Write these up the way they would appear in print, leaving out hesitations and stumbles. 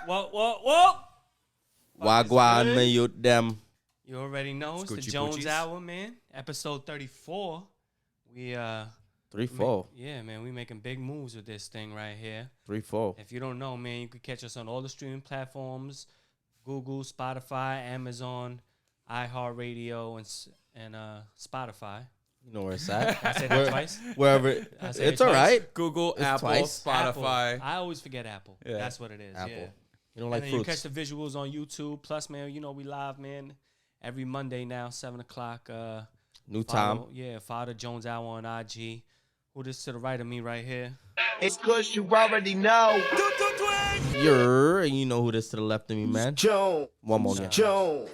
Whoa. Wagwan, me youth them. You already know it's the Jones Hour, man. Episode 34. We 3-4. Yeah, man, we making big moves with this thing right here. 3-4. If you don't know, man, you can catch us on all the streaming platforms: Google, Spotify, Amazon, Iheartradio, and Spotify. You know where it's at. I said that twice. Wherever. It's all right. Google, It's Apple, twice. Spotify. Apple. I always forget Apple. Yeah. That's what it is. Apple. Yeah. You don't like and fruits. you catch the visuals on YouTube. Plus, man, you know we live, man, every Monday now, 7 o'clock. New time. Follow the Jones Hour on IG. Who this to the right of me right here? It's Kush, you already know. And you know who this to the left of me, man. Jones. One more again. Jones.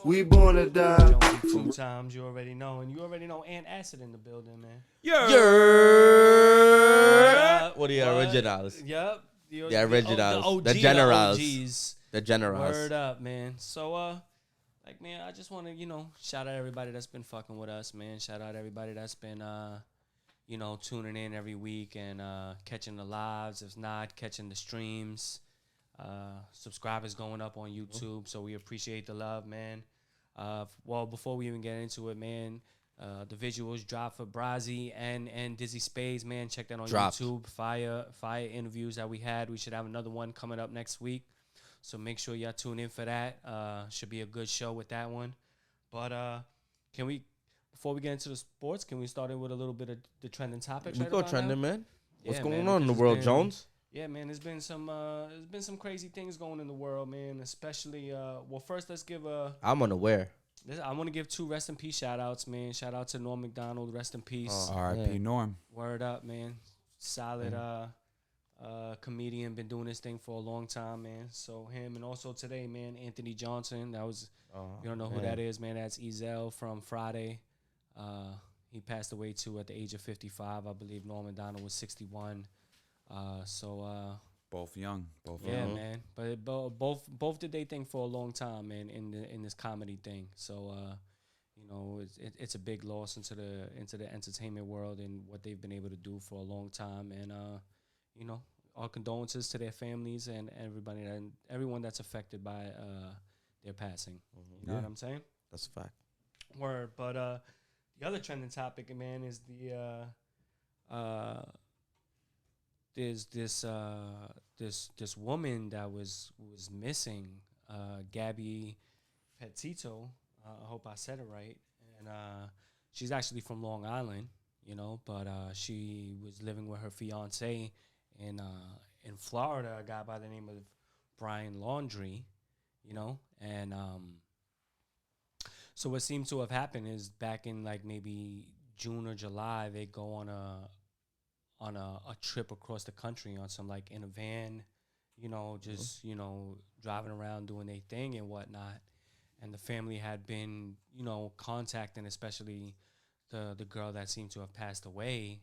We born to die. Jones 2 times, you already know. And you already know Ant Acid in the building, man. What are the originals? Yup. The originals. The OGs. generals. The generals. Word up, man. So, man, I just want to, shout out everybody that's been fucking with us, man. Shout out everybody that's been, tuning in every week and catching the lives. If not, catching the streams. Subscribers going up on YouTube, so we appreciate the love, man. Before we even get into it, man, the visuals dropped for Brazzy and Dizzy Spades, man. Check that on YouTube. Fire interviews that we had. We should have another one coming up next week, so make sure y'all tune in for that. Should be a good show with that one. But before we get into the sports, can we start in with a little bit of the trending topics? We go trending, man. What's going man, on in the world, Jones? Yeah, man, there's been some crazy things going in the world, man. Especially, first let's give I'm unaware. I want to give 2 rest in peace shout outs, man. Shout out to Norm Macdonald, rest in peace. R.I.P. Norm. Word up, man. Solid comedian, been doing this thing for a long time, man. So him, and also today, man, Anthony Johnson. That was you don't know who that is, man. That's Ezel from Friday. He passed away too at the age of 55. I believe Norm Macdonald was 61. Both young. Man. But both did they thing for a long time, man, in this comedy thing. So it's a big loss into the entertainment world and what they've been able to do for a long time. And our condolences to their families and everybody and everyone that's affected by their passing. You know what I'm saying? That's a fact. Word. But the other trending topic, man, is there's this woman that was missing, Gabby Petitio. I hope I said it right. And she's actually from Long Island, but she was living with her fiancé in Florida, a guy by the name of Brian Launder, and so what seems to have happened is back in like maybe June or July, they go on a trip across the country on some like in a van, driving around doing their thing and whatnot. And the family had been, contacting especially the girl that seemed to have passed away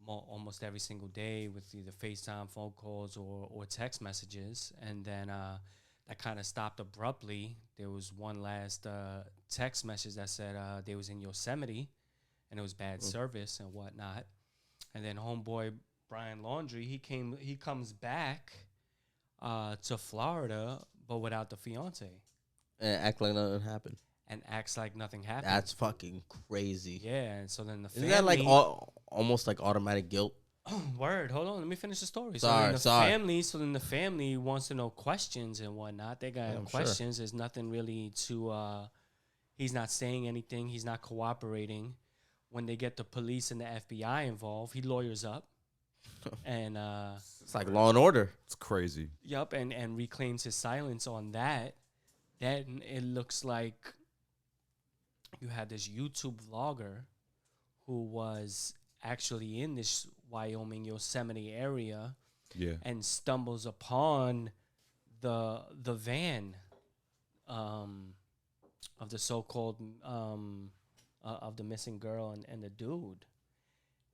almost every single day with either FaceTime, phone calls, or text messages. And then that kind of stopped abruptly. There was one last text message that said they was in Yosemite and it was bad service and whatnot. And then homeboy Brian Launder, he comes back to Florida, but without the fiance. And act like nothing happened. And acts like nothing happened. That's fucking crazy. Yeah, and so then the family... Isn't that like almost like automatic guilt? Word, hold on, let me finish the story. Sorry. So then the family wants to know questions and whatnot. They got questions. Sure. There's nothing really to... he's not saying anything. He's not cooperating. When they get the police and the FBI involved, he lawyers up. And it's like Law and Order. It's crazy. Yup, and reclaims his silence on that. Then it looks like you had this YouTube vlogger who was actually in this Wyoming Yosemite area, and stumbles upon the van of the so-called of the missing girl and the dude.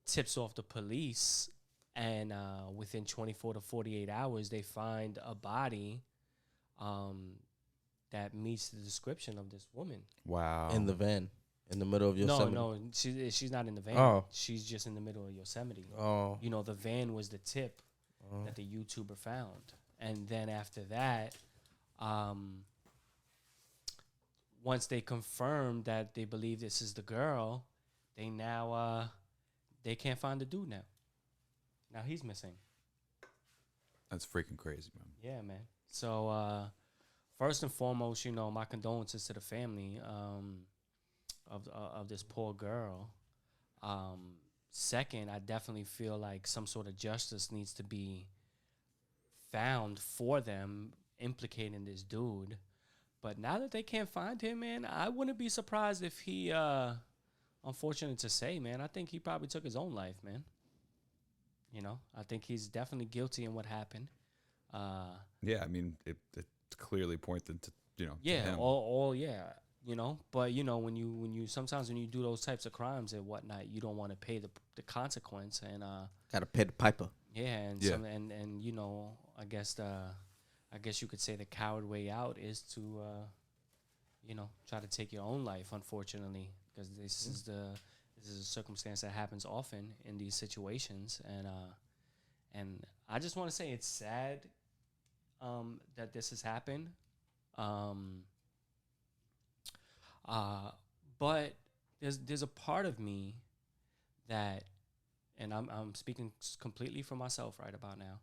Tips off the police, and within 24 to 48 hours, they find a body that meets the description of this woman. Wow. In the van. In the middle of Yosemite? No, she's not in the van. Oh. She's just in the middle of Yosemite. Oh. You know, the van was the tip that the YouTuber found. And then after that, once they confirmed that they believe this is the girl, they now, they can't find the dude now. Now he's missing. That's freaking crazy, man. Yeah, man. So, first and foremost, you know, my condolences to the family of this poor girl. Second, I definitely feel like some sort of justice needs to be found for them implicating this dude. But now that they can't find him, man, I wouldn't be surprised if he, unfortunate to say, man, I think he probably took his own life, man. You know, I think he's definitely guilty in what happened. Yeah, I mean, it clearly pointed to, to Yeah, him. you know. But you know, when you sometimes when you do those types of crimes and whatnot, you don't want to pay the consequence, and Gotta pay the piper. yeah, and Yeah. some and you know, I guess you could say the coward way out is to try to take your own life, unfortunately, because this is a circumstance that happens often in these situations, and I just want to say it's sad that this has happened. But there's a part of me that, and I'm speaking completely for myself right about now.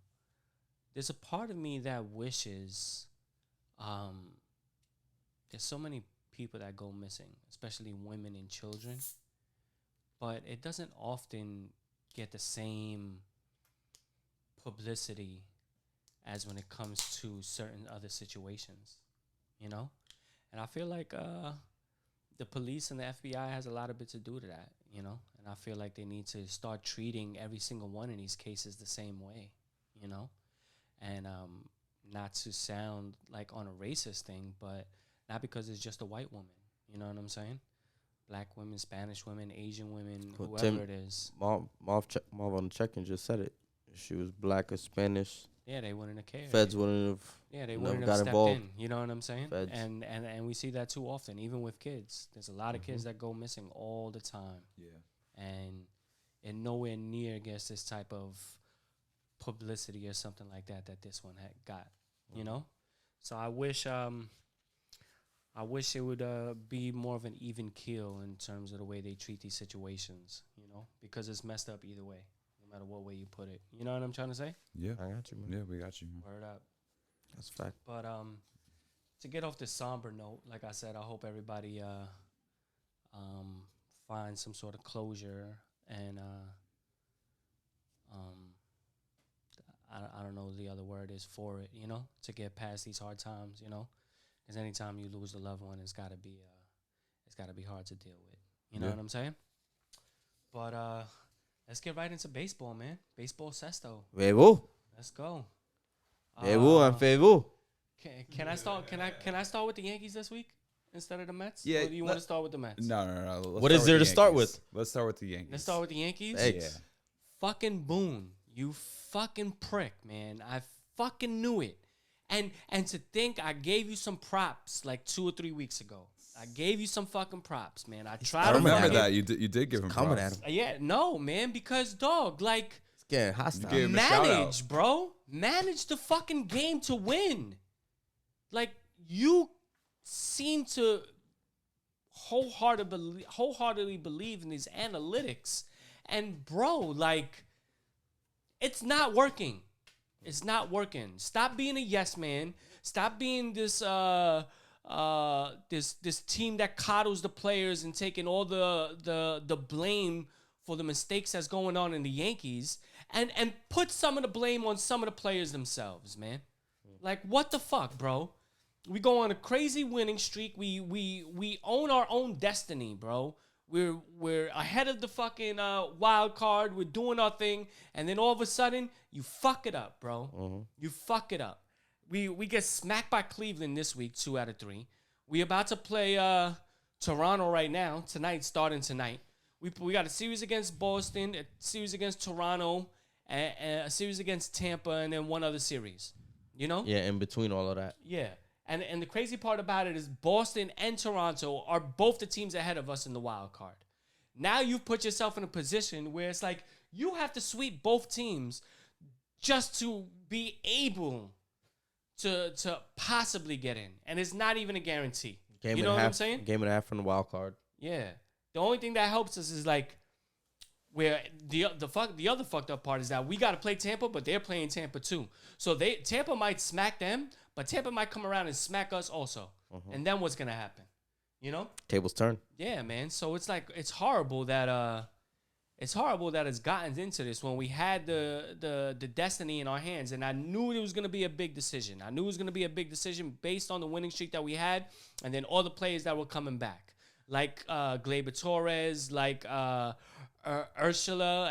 There's a part of me that wishes there's so many people that go missing, especially women and children, but it doesn't often get the same publicity as when it comes to certain other situations, you know? And I feel like the police and the FBI has a lot of bit to do to that, you know? And I feel like they need to start treating every single one of these cases the same way, you know? And not to sound like on a racist thing, but not because it's just a white woman, you know what I'm saying? Black women, Spanish women, Asian women, Well, whoever it is. Marv on the check-in just said it. If she was black or Spanish, Yeah, they wouldn't have cared. feds wouldn't have. Yeah, they never wouldn't have got stepped involved. in. You know what I'm saying? Feds. And we see that too often, even with kids. There's a lot of kids that go missing all the time, Yeah. and it nowhere near gets this type of publicity or something like that this one had got. You know, so I wish it would be more of an even keel in terms of the way they treat these situations. You know, because it's messed up either way, no matter what way you put it. You know what I'm trying to say? Yeah. I got you, man. Yeah, we got you. Man. Word up. That's a fact. But to get off this somber note, like I said, I hope everybody finds some sort of closure, and I don't know what the other word is for it, you know, to get past these hard times, you know, because anytime you lose a loved one, it's gotta be hard to deal with. You know Yeah. what I'm saying? But let's get right into baseball, man. Baseball sesto. Fais-vous. Let's go. Fais-vous and fais-vous. Can I start? Can I start with the Yankees this week instead of the Mets? Yeah, Or do you want to start with the Mets? No. Let's What is start there with to the start Yankees. with? Let's start with the Yankees. Let's start with the Yankees. Hey. Yeah. Fucking Boone, you fucking prick, man. I fucking knew it. And to think I gave you some props like 2 or 3 weeks ago. I gave you some fucking props, man. I tried I to remember fucking- that. You did give him Coming props. at him. Yeah, no, man, because dog, like, It's getting hostile. You gave him a shout manage, bro. Manage the fucking game to win. Like, you seem to wholeheartedly believe in these analytics. And, bro, like, it's not working. It's not working. Stop being a yes man. Stop being this this team that coddles the players and taking all the blame for the mistakes that's going on in the Yankees, and put some of the blame on some of the players themselves, man. Like, what the fuck, bro? We go on a crazy winning streak. We own our own destiny, bro. We're ahead of the fucking wild card. We're doing our thing, and then all of a sudden you fuck it up, bro. You fuck it up. We get smacked by Cleveland this week, 2 out of 3. We about to play Toronto right now tonight, starting tonight. We got a series against Boston, a series against Toronto, and a series against Tampa, and then one other series. You know? Yeah, in between all of that. Yeah. And the crazy part about it is Boston and Toronto are both the teams ahead of us in the wild card. Now you've put yourself in a position where it's like you have to sweep both teams just to be able to possibly get in. And it's not even a guarantee. You know what I'm saying? Game and a half from the wild card. Yeah. The only thing that helps us is like where the other fucked up part is that we got to play Tampa, but they're playing Tampa too. So Tampa might smack them, but Tampa might come around and smack us also. And then what's going to happen? You know? Tables turn. Yeah, man. So it's like it's horrible that it's gotten into this when we had the destiny in our hands, and I knew it was going to be a big decision. I knew it was going to be a big decision based on the winning streak that we had, and then all the players that were coming back, like Gleyber Torres, like Urshela,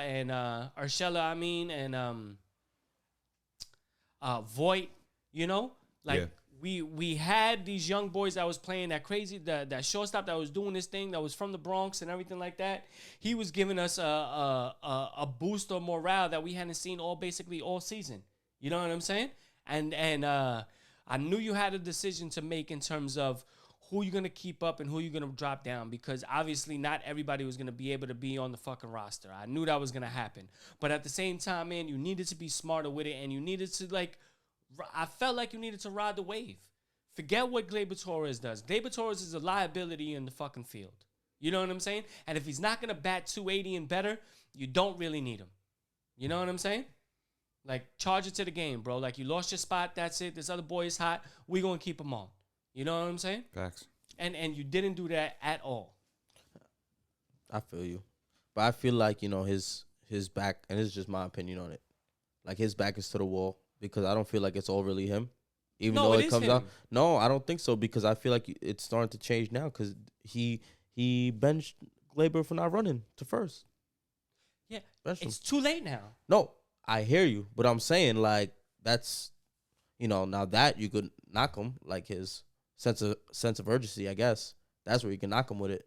and Voigt. You know, like we had these young boys that was playing that crazy, that shortstop that was doing this thing, that was from the Bronx and everything like that. He was giving us a boost of morale that we hadn't seen basically all season. You know what I'm saying? And I knew you had a decision to make in terms of who you're going to keep up and who you're going to drop down, because obviously not everybody was going to be able to be on the fucking roster. I knew that was going to happen. But at the same time, man, you needed to be smarter with it, and you needed to, I felt like you needed to ride the wave. Forget what Gleyber Torres does. Gleyber Torres is a liability in the fucking field. You know what I'm saying? And if he's not going to bat 280 and better, you don't really need him. You know what I'm saying? Like, charge it to the game, bro. Like, you lost your spot. That's it. This other boy is hot. We're going to keep him on. You know what I'm saying? Facts. And you didn't do that at all. I feel you. But I feel like, his back, and it's just my opinion on it, like his back is to the wall, because I don't feel like it's all really him. Even though it comes out. No, I don't think so, because I feel like it's starting to change now, because he benched Gleyber for not running to first. Yeah, it's too late now. No, I hear you, but I'm saying, like, that's, now that you could knock him, like his sense of urgency, I guess. That's where you can knock him with it.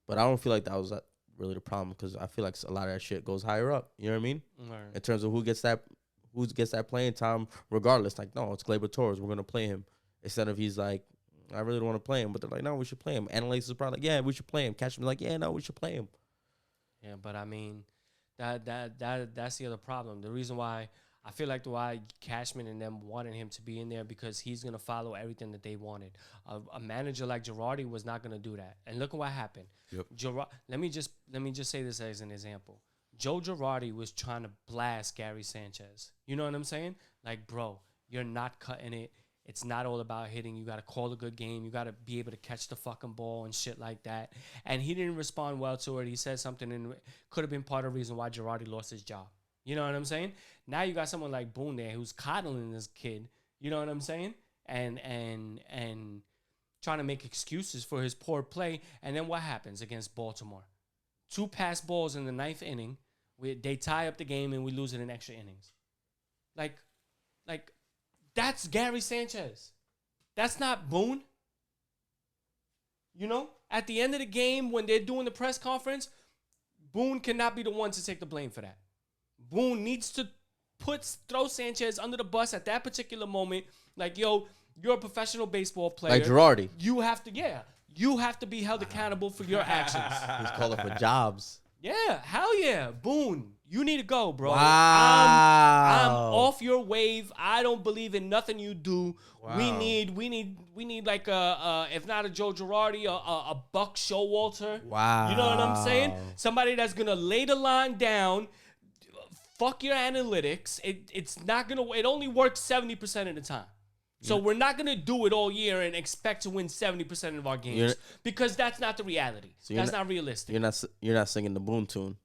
But I don't feel like that was really the problem, because I feel like a lot of that shit goes higher up. You know what I mean? Right. In terms of who gets that playing time regardless. Like, no, it's Gleyber Torres. We're going to play him. Instead of he's like, I really don't want to play him. But they're like, no, we should play him. Analytics is probably like, yeah, we should play him. Catch him like, yeah, no, we should play him. Yeah, but I mean, that's the other problem. The reason why I feel like why Cashman and them wanted him to be in there, because he's going to follow everything that they wanted. A manager like Girardi was not going to do that. And look at what happened. Yep. Let me just say this as an example. Joe Girardi was trying to blast Gary Sanchez. You know what I'm saying? Like, bro, you're not cutting it. It's not all about hitting. You got to call a good game. You got to be able to catch the fucking ball and shit like that. And he didn't respond well to it. He said something, and could have been part of the reason why Girardi lost his job. You know what I'm saying? Now you got someone like Boone there who's coddling this kid. You know what I'm saying? And trying to make excuses for his poor play. And then what happens against Baltimore? 2 pass balls in the 9th inning. They tie up the game, and we lose it in extra innings. Like that's Gary Sanchez. That's not Boone. You know, at the end of the game, when they're doing the press conference, Boone cannot be the one to take the blame for that. Boone needs to throw Sanchez under the bus at that particular moment. Like, yo, you're a professional baseball player. Like Girardi. You have to be held accountable for your actions. He's calling for jobs. Yeah, hell yeah. Boone, you need to go, bro. Wow. I'm off your wave. I don't believe in nothing you do. Wow. We need like if not a Joe Girardi, a Buck Showalter. Wow. You know what I'm saying? Somebody that's gonna lay the line down. Fuck your analytics. It's not gonna. It only works 70% of the time. So we're not going to do it all year and expect to win 70% of our games, because that's not the reality. So that's not realistic. You're not singing the Boone tune.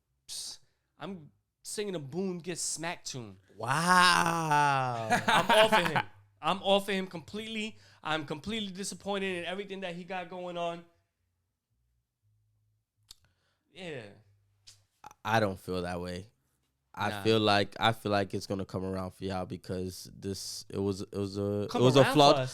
I'm singing a Boone Gets Smacked tune. Wow. I'm off of him completely. I'm completely disappointed in everything that he got going on. Yeah. I don't feel that way. I feel like it's gonna come around for y'all, because it was a flawed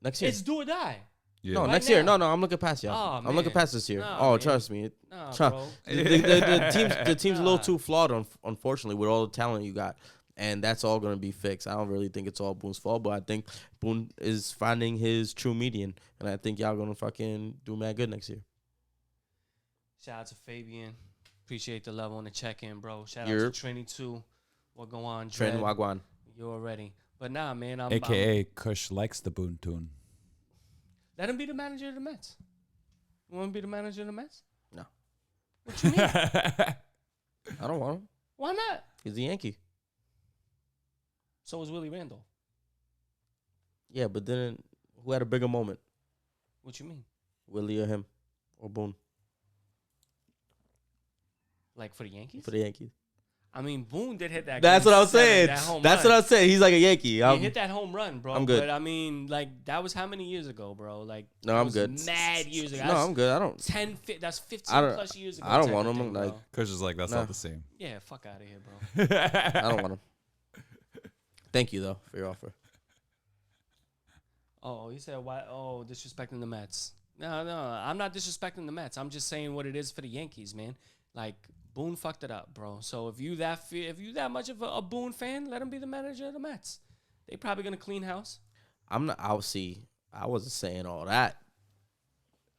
next year. It's do or die. Yeah. No, Right next now. year. No, I'm looking past y'all. Oh, I'm man. looking past this year. Nah, man. Trust me. Bro. The team's a little too flawed, unfortunately, with all the talent you got. and that's all going to be fixed. I don't really think it's all Boone's fault, but I think Boone is finding his true median, and I think y'all going to fucking do mad good next year. Shout out to Fabian. Appreciate the love on the check-in, bro. Shout out to Trini, too. What go on, Trin Wagwan. You already. But nah, man. AKA Kush likes the Boone tune. Let him be the manager of the Mets. You want to be the manager of the Mets? No. What you mean? I don't want him. Why not? He's a Yankee. So is Willie Randolph. Yeah, but then who had a bigger moment? What you mean? Willie or him? Or Boone? Like for the Yankees? For the Yankees. I mean, Boone did hit that. That's what I'm saying. That's what I'm saying. He's like a Yankee. He hit that home run, bro. I'm good. But I mean, like, that was how many years ago, bro? Like, no, I'm good. Mad years ago. No, I'm good. I don't. that's 15 plus years ago. I don't want him. Like, Kush is like, that's not the same. Yeah, fuck out of here, bro. I don't want him. Thank you though for your offer. Oh, you said why? Oh, disrespecting the Mets. No, I'm not disrespecting the Mets. I'm just saying what it is for the Yankees, man. Like, Boone fucked it up, bro. So if you that much of a Boone fan, let him be the manager of the Mets. They probably gonna clean house. I'm not. I'll see. I wasn't saying all that.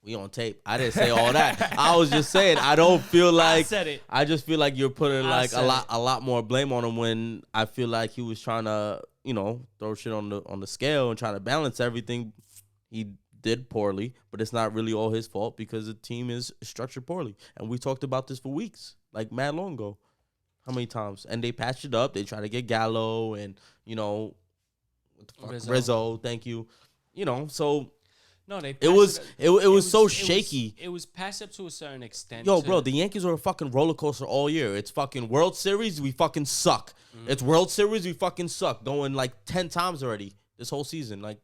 We on tape. I didn't say all that. I was just saying I don't feel like I said it. I just feel like you're putting like a lot more blame on him when I feel like he was trying to, throw shit on the scale and trying to balance everything. He did poorly, but it's not really all his fault because the team is structured poorly. And we talked about this for weeks, like mad long ago. How many times? And they patched it up. They tried to get Gallo and, what the fuck? Rizzo, thank you. So no, it was so shaky. It was passed up to a certain extent. Yo, bro, the Yankees are a fucking roller coaster all year. It's fucking World Series, we fucking suck. Mm-hmm. It's World Series, we fucking suck. Going like 10 times already this whole season. Like,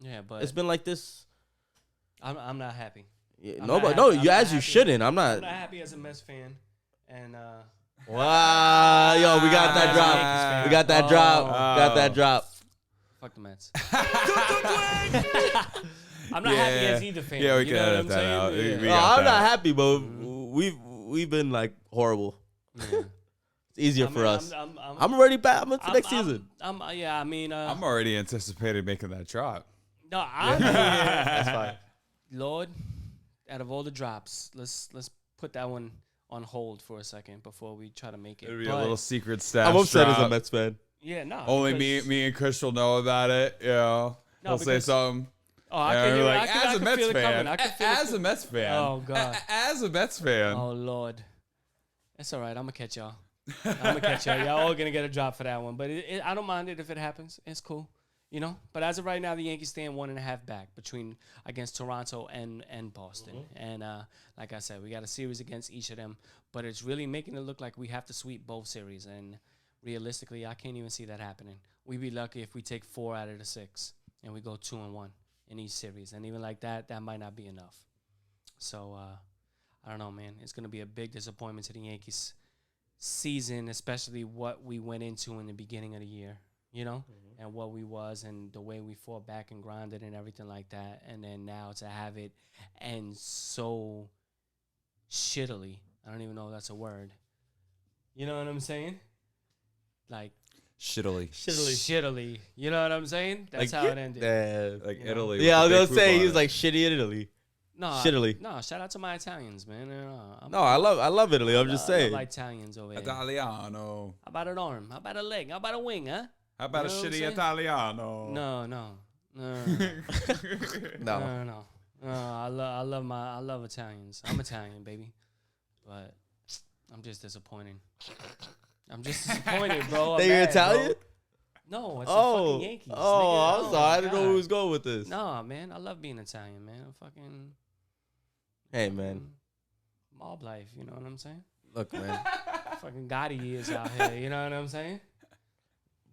yeah, but it's been like this. I'm not happy. Yeah, you shouldn't. I'm not happy as a Mets fan. And wow, yo, we got that drop. We got that drop. Got that drop. Fuck the Mets. I'm not happy as either fan. Yeah, we can edit that out. Yeah. I'm not happy, but we've been like horrible. Yeah. It's easier for us. I'm already back. I'm into next season. I'm already anticipating making that drop. No, that's fine. Lord, out of all the drops, let's put that one on hold for a second before we try to make it. It'll be a little secret stash. I'm upset drop. as a Mets fan. Yeah, no. Only me and Kush will know about it. He'll say something. Oh, I can hear it. As a Mets fan. As a Mets fan. Oh God. As a Mets fan. Oh Lord. That's all right. I'm gonna catch y'all. Y'all all gonna get a drop for that one, but I don't mind it if it happens. It's cool. But as of right now, the Yankees stand 1.5 back against Toronto and Boston. Mm-hmm. And like I said, we got a series against each of them, but it's really making it look like we have to sweep both series. And realistically, I can't even see that happening. We'd be lucky if we take 4 out of the 6 and we go 2-1 in each series. And even like that might not be enough. So I don't know, man. It's going to be a big disappointment to the Yankees season, especially what we went into in the beginning of the year. Mm-hmm. And what we was and the way we fought back and grinded and everything like that. And then now to have it end so shittily. I don't even know if that's a word. You know what I'm saying? Like shittily. You know what I'm saying? That's like, how it ended. Like Italy. Yeah, I was going to say he was like shitty in Italy. No, shittily. No, shout out to my Italians, man. I love Italy. I'm just saying. I love Italians over here. Italiano. How about an arm? How about a leg? How about a wing, huh? How about a shitty Italiano? No. I love Italians. I'm Italian, baby. But I'm just disappointed. Bro. You're Italian? Bro. No, it's the fucking Yankees. Oh, I'm sorry. I didn't know who was going with this. No, man. I love being Italian, man. I'm fucking... Hey, man. Mob life, you know what I'm saying? Look, man. Fucking Gotti is out here, you know what I'm saying?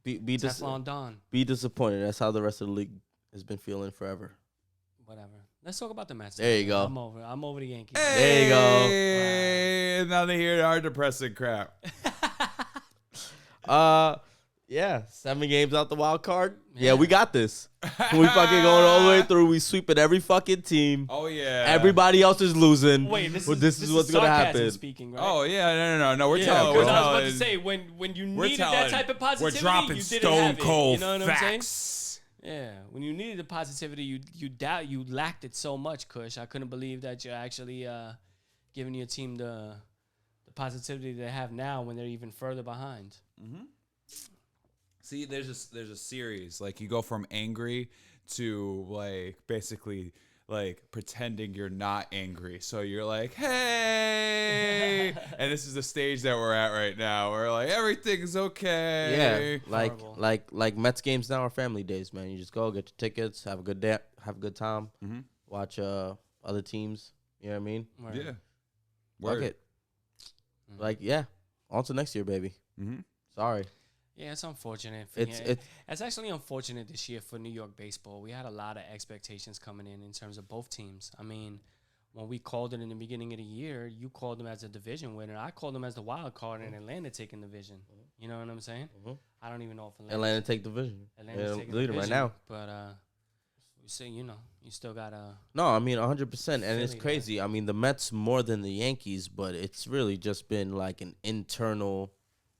Be disappointed. That's how the rest of the league has been feeling forever. Whatever. Let's talk about the Mets. There you go. I'm over the Yankees. Hey, there you go. Hey, now they hear our depressing crap. Yeah, 7 games out the wild card. Yeah, we got this. We fucking going all the way through. We sweeping every fucking team. Oh yeah. Everybody else is losing. Wait, this is what's gonna happen. Speaking, right? Oh yeah, no. We're telling. Because I was about to say when you needed that type of positivity, we're dropping you didn't stone have it. cold You know what facts. I'm saying? Yeah, when you needed the positivity, you lacked it so much, Kush. I couldn't believe that you're actually giving your team the positivity they have now when they're even further behind. Mm-hmm. See, there's a series, like you go from angry to like basically like pretending you're not angry. So you're like, hey, and this is the stage that we're at right now. We're like, everything's okay. Yeah, like Mets games now are family days, man. You just go get your tickets, have a good day, have a good time, watch other teams. You know what I mean? Word. Yeah. Fuck it. Like, yeah, on to next year, baby. Mm-hmm. Sorry. Yeah, it's unfortunate. It's actually unfortunate this year for New York baseball. We had a lot of expectations coming in terms of both teams. I mean, when we called it in the beginning of the year, you called them as a division winner. I called them as the wild card and Atlanta taking division. You know what I'm saying? I don't even know if Atlanta take division. Atlanta's taking leading right now. But you say, you still got to. No, I mean 100%, and it's crazy. I mean the Mets more than the Yankees, but it's really just been like an internal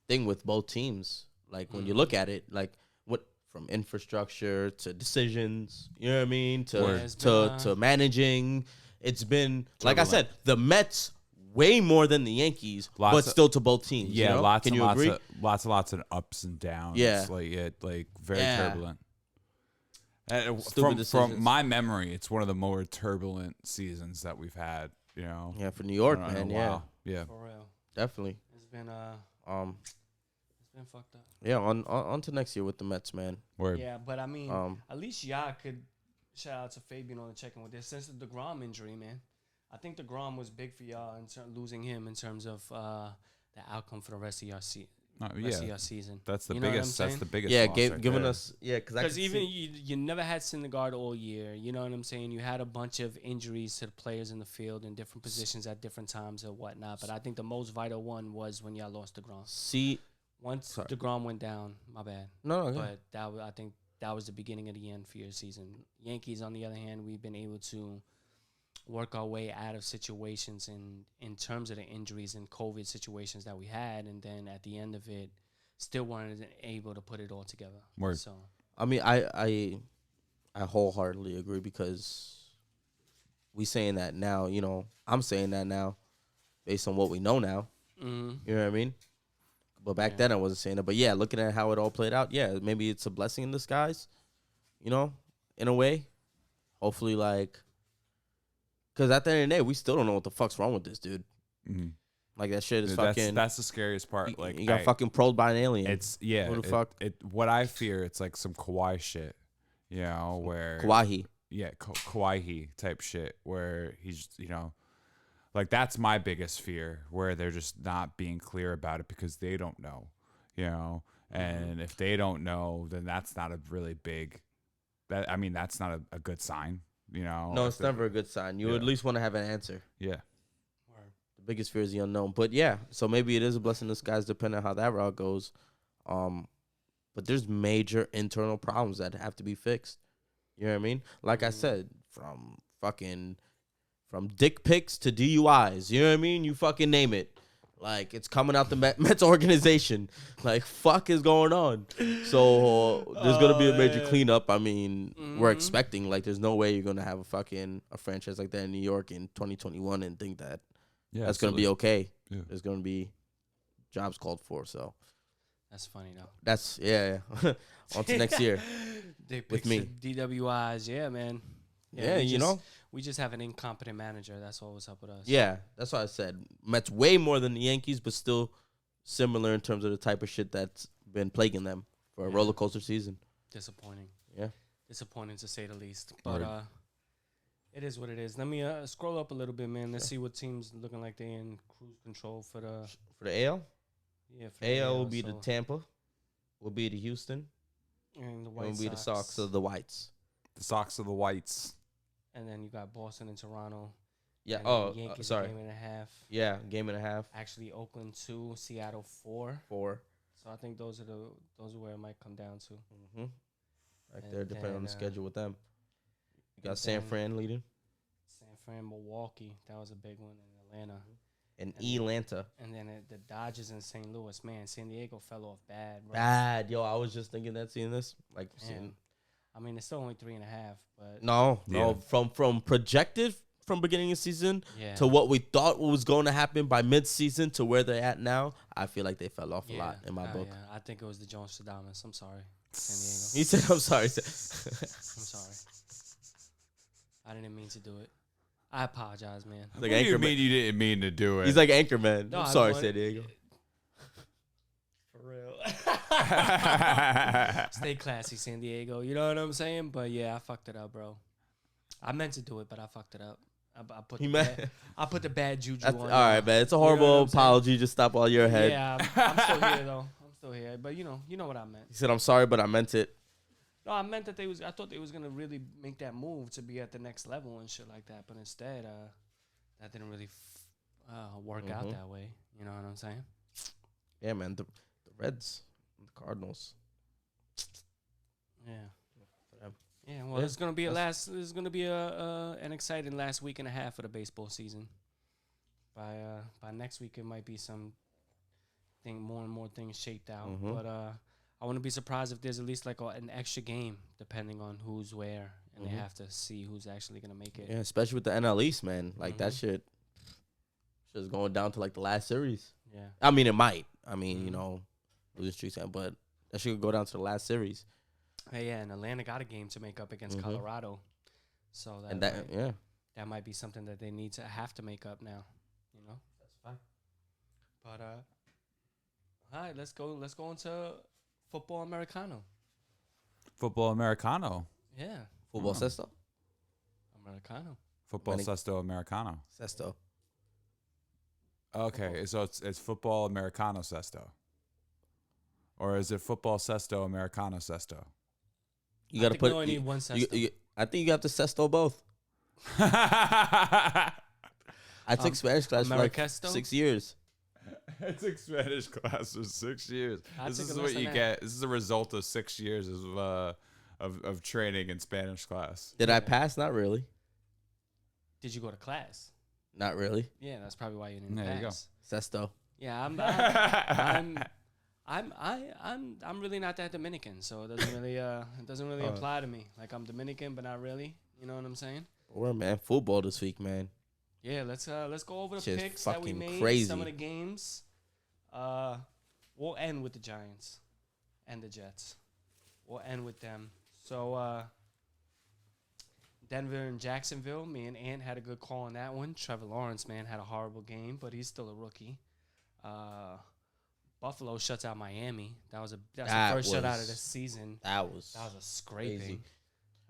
thing with both teams. Like when you look at it, like what from infrastructure to decisions, you know what I mean, to managing, it's been like I said, the Mets way more than the Yankees, but still to both teams. Yeah, you know? lots and lots of ups and downs. Yeah, like very turbulent. From my memory, it's one of the more turbulent seasons that we've had. You know. Yeah, for New York, man. Yeah, for real, definitely. It's been fucked up. Yeah, on to next year with the Mets, man. Word. Yeah, but I mean, at least y'all could shout out to Fabian on the check-in with this. Since the DeGrom injury, man, I think DeGrom was big for y'all in losing him in terms of the outcome for the rest of your season. That's the biggest. That's the biggest. Yeah, loss giving us because even you never had Syndergaard all year. You know what I'm saying? You had a bunch of injuries to the players in the field in different positions at different times or whatnot. But I think the most vital one was when y'all lost DeGrom. Once DeGrom went down, my bad. No, but I think that was the beginning of the end for your season. Yankees, on the other hand, we've been able to work our way out of situations in terms of the injuries and COVID situations that we had, and then at the end of it, still weren't able to put it all together. Word. So, I mean, I wholeheartedly agree because we saying that now. You know, I'm saying that now, based on what we know now. mm-hmm. You know what I mean? But back then I wasn't saying that. But yeah, looking at how it all played out, yeah, maybe it's a blessing in disguise, you know, in a way. Hopefully, like, because at the end of the day, we still don't know what the fuck's wrong with this dude. Mm-hmm. Like, that shit is fucking. That's the scariest part. Like, you got fucking probed by an alien. It's Who the fuck? What I fear, it's like some Kawhi shit, you know, where Kawhi. Yeah, Kawhi type shit, where he's, you know. Like, that's my biggest fear, where they're just not being clear about it because they don't know, you know? And if they don't know, then that's not a really big, that's not a good sign, you know? No, it's never a good sign. You at least want to have an answer. Yeah. The biggest fear is the unknown. But, yeah, so maybe it is a blessing in disguise depending on how that route goes. But there's major internal problems that have to be fixed. You know what I mean? Like I said, from dick pics to DUIs, you know what I mean? You fucking name it. Like, it's coming out the Mets organization. Like, fuck is going on? So, there's going to be a major cleanup. I mean, we're expecting, like, there's no way you're going to have a franchise like that in New York in 2021 and think that that's going to be okay. Yeah. There's going to be jobs called for, so. That's funny, though. That's, yeah. On to next year. With me. DWIs, yeah, man. Yeah, you know. We just have an incompetent manager. That's all what's up with us. Yeah, that's what I said. Mets way more than the Yankees, but still similar in terms of the type of shit that's been plaguing them for a roller coaster season. Disappointing. Yeah. Disappointing to say the least. But it is what it is. Let me scroll up a little bit, man. Let's see what teams looking like they in cruise control for the AL. Yeah, for the AL will be the Tampa, will be the Houston, and the White Sox. Will be the Sox of the Whites. The Sox of the Whites. And then you got Boston and Toronto. Yeah. Yankees a game and a half. Yeah, game and a half. Actually, Oakland 2, Seattle 4. 4. So I think those are where it might come down to. Mm-hmm. Right there, depending on the schedule with them. You got San Fran leading. San Fran, Milwaukee. That was a big one in Atlanta. And Atlanta. And then the Dodgers in St. Louis. Man, San Diego fell off bad, bro. Bad. Yo, I was just thinking that seeing this. Like, I mean, it's still only 3.5, but no. From projected from beginning of season to what we thought was going to happen by mid-season to where they're at now, I feel like they fell off a lot in my book. Yeah. I think it was the Jones Stradamus. I'm sorry, San Diego. He said, I'm sorry. I'm sorry. I didn't mean to do it. I apologize, man. Like what do you mean you didn't mean to do it? He's like Anchorman. No, I'm sorry, San Diego. For real. Stay classy, San Diego. You know what I'm saying? But yeah, I fucked it up, bro. I meant to do it, but I fucked it up. I put the bad juju on. All right, man. It's a horrible apology. Just stop all your head. Yeah, I'm still here though. I'm still here, but you know what I meant. He said, "I'm sorry, but I meant it." No, I meant that I thought they was gonna really make that move to be at the next level and shit like that, but instead, that didn't really work out that way. You know what I'm saying? Yeah, man. The Reds, the Cardinals. Yeah. Yeah. Well, it's gonna be an exciting last week and a half of the baseball season. By next week, it might be more and more things shaped out, but I wouldn't be surprised if there's at least like an extra game, depending on who's where, and they have to see who's actually gonna make it. Yeah, especially with the NL East, man. Like that shit is going down to like the last series. Yeah, I mean it might. I mean you know, losing streaks, but that should go down to the last series. Hey, yeah, and Atlanta got a game to make up against Colorado, so that might be something that they have to make up now. You know, that's fine. But all right, let's go into football Americano. Football Americano. Yeah. Football Sesto? Americano. Football Sesto Americano. Sesto. Okay, so it's football Americano Sesto. Or is it football Sesto Americano Sesto? You got to put. We only need one Sesto. I think you have to Sesto both. I took Spanish class for like 6 years. I took Spanish class for 6 years. This is what you get. This is the result of 6 years of training in Spanish class. Did I pass? Not really. Did you go to class? Not really. Yeah, that's probably why you didn't There pass. you go. Sesto. Yeah, I'm really not that Dominican, so it doesn't really apply to me. Like I'm Dominican, but not really. You know what I'm saying? We're man, football this week, man. Yeah, let's go over the Just picks that we made. Crazy. Some of the games. We'll end with the Giants and the Jets. We'll end with them. So Denver and Jacksonville. Me and Ant had a good call on that one. Trevor Lawrence, man, had a horrible game, but he's still a rookie. Buffalo shuts out Miami. That's the first shutout of the season. That was a scraping. Crazy.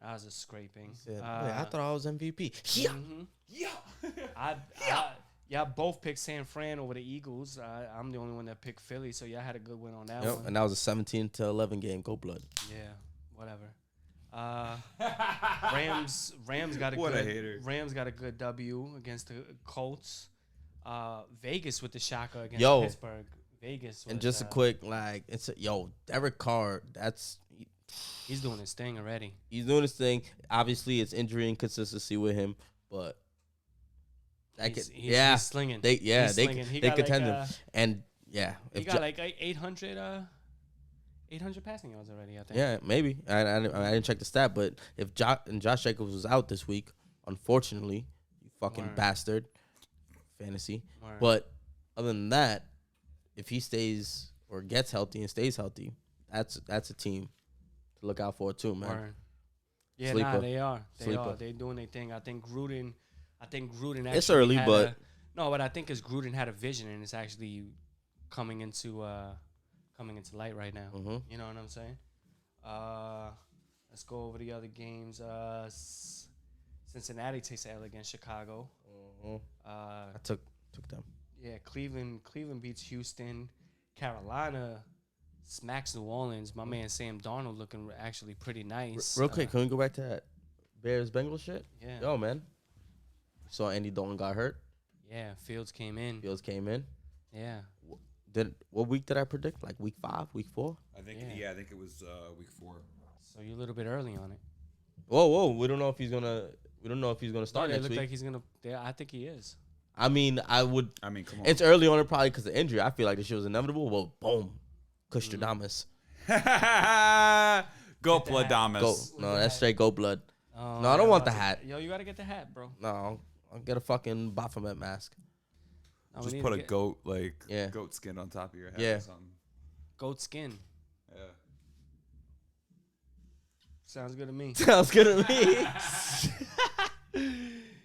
That was a scraping. Wait, I thought I was MVP. Yeah, both picked San Fran over the Eagles. I'm the only one that picked Philly, so y'all had a good win on that one. And that was a 17-11 game. Go Blood. Yeah, whatever. Rams got a good W against the Colts. Vegas with the shocker against Pittsburgh. Vegas. And just a quick Derek Carr. He's doing his thing already. He's doing his thing. Obviously, it's injury inconsistency with him, but he's slinging. They contend him. And he got like 800 passing yards already, I think. Yeah, maybe. I didn't check the stat, but if Josh Jacobs was out this week, unfortunately, you fucking bastard, fantasy. Word. But other than that, if he stays or gets healthy and stays healthy, that's a team to look out for too, man. Word. Yeah, Sleeper. they are. Sleeper. They're doing their thing. I think Gruden actually it's early, but but I think Gruden had a vision and it's actually coming into light right now. Mm-hmm. You know what I'm saying? Let's go over the other games. Cincinnati takes the L against Chicago. Mm-hmm. I took them. Yeah, Cleveland beats Houston. Carolina smacks New Orleans. My man Sam Darnold looking actually pretty nice. Real quick, can we go back to that Bears-Bengals shit? Yeah. Yo, man. Saw Andy Dalton got hurt. Yeah, Fields came in. Yeah. What week did I predict? Like week 5, week 4? I think it was week 4. So you're a little bit early on it. Whoa! We don't know if he's gonna. We don't know if he's gonna start next week. Like he's gonna. Yeah, I think he is. I mean, come on. It's early on it probably because of injury. I feel like the shit was inevitable. Well, boom, Kush Talk. Go Blooddamus. Go. No, that's straight go blood. Oh, No, I don't want the hat. Yo, you gotta get the hat, bro. No, I'll get a fucking Baphomet mask. Just put a goat goat skin on top of your head or something. Goat skin. Yeah. Sounds good to me. Sounds good to me.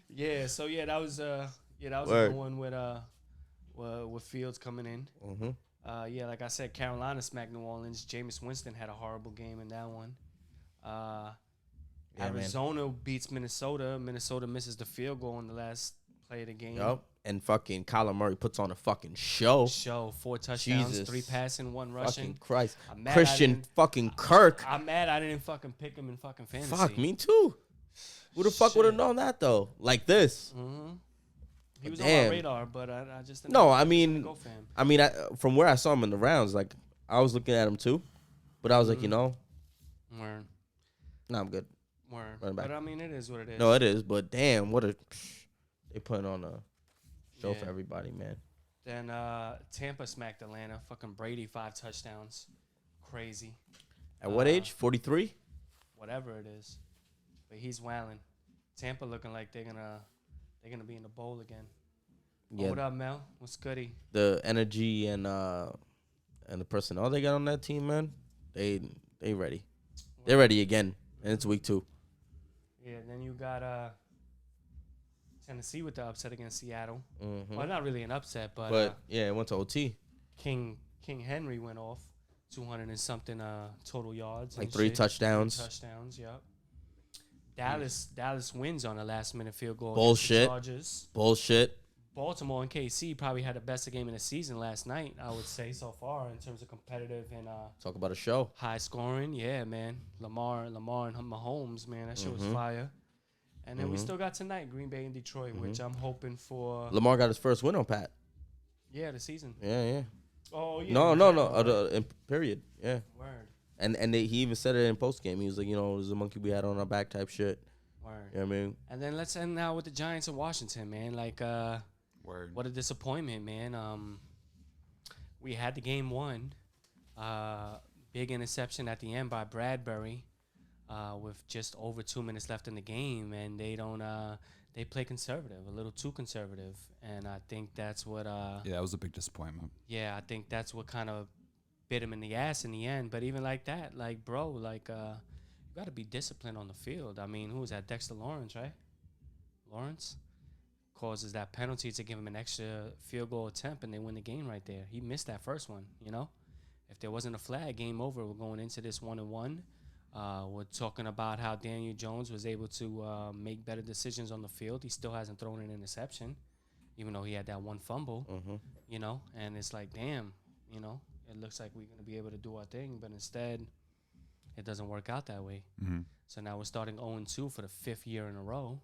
Yeah. So that was a good one with Fields coming in. Mm-hmm. Like I said, Carolina smacked New Orleans. Jameis Winston had a horrible game in that one. Arizona beats Minnesota. Minnesota misses the field goal in the last play of the game. Yup. And fucking Kyler Murray puts on a fucking show. 4 touchdowns, Jesus. 3 passing, 1 rushing. Fucking Christ. Christian fucking Kirk. I'm mad I didn't fucking pick him in fucking fantasy. Fuck, me too. Who the fuck would have known that, though? Like this. Mm-hmm. He was on my radar, but I just didn't go for him. I mean, from where I saw him in the rounds, like, I was looking at him too. But I was like, Word. Nah, I'm good. Word. Running back. But, I mean, it is what it is. No, it is. But, damn, they putting on a show for everybody, man. Then Tampa smacked Atlanta. Fucking Brady, 5 touchdowns. Crazy. At what age? 43? Whatever it is. But he's wailing. Tampa looking like they're gonna be in the bowl again. Yeah. Oh, what up, Mel? What's goody? The energy and the personnel they got on that team, man. They ready. They're ready again. And it's week 2. Yeah, then you got Tennessee with the upset against Seattle. Mm-hmm. Well, not really an upset, but it went to OT. King Henry went off 200 and something total yards. Like 3 touchdowns. 3 touchdowns, yep. Dallas wins on a last minute field goal. Bullshit. Bullshit. Baltimore and KC probably had the best game of the season last night, I would say, so far in terms of competitive and talk about a show. High scoring. Yeah, man. Lamar and Mahomes, man, that shit was fire. And then we still got tonight, Green Bay and Detroit, which I'm hoping for. Lamar got his first win on Pat. Yeah, the season. Yeah. Oh, yeah. No. Period. Yeah. Word. And he even said it in post game. He was like, it was a monkey we had on our back type shit. Word. You know what I mean? And then let's end now with the Giants of Washington, man. Like, Word. What a disappointment, man. We had the game won. Big interception at the end by Bradbury. With just over 2 minutes left in the game, and they play conservative, a little too conservative, and I think that's what. That was a big disappointment. Yeah, I think that's what kind of bit him in the ass in the end. But even like that, like bro, you got to be disciplined on the field. I mean, who was that? Dexter Lawrence, right? Lawrence causes that penalty to give him an extra field goal attempt, and they win the game right there. He missed that first one. If there wasn't a flag, game over. We're going into this 1-1. We're talking about how Daniel Jones was able to make better decisions on the field. He still hasn't thrown an interception, even though he had that one fumble, and it's like, damn, it looks like we're going to be able to do our thing, but instead it doesn't work out that way. Mm-hmm. So now we're starting 0-2 for the 5th year in a row,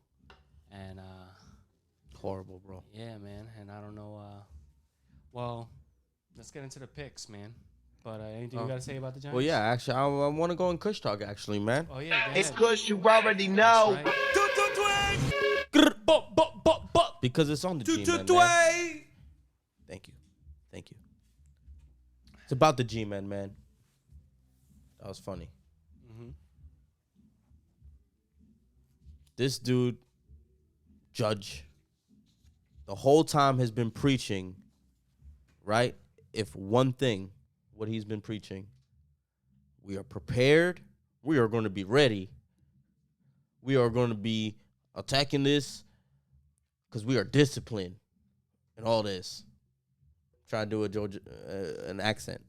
and horrible, bro. Yeah, man, and I don't know. Well, let's get into the picks, man. But anything you got to say about the Giants? Well, yeah, actually, I want to go in Kush Talk, actually, man. Oh, yeah, It's Kush, you already know. Right. Because it's on the G-Man, man. Thank you. It's about the G-Man, man. That was funny. Mm-hmm. This dude, Judge, the whole time has been preaching, right? If one thing, what he's been preaching, we are prepared, we are going to be ready, we are going to be attacking this because we are disciplined and all this. Try to do an accent.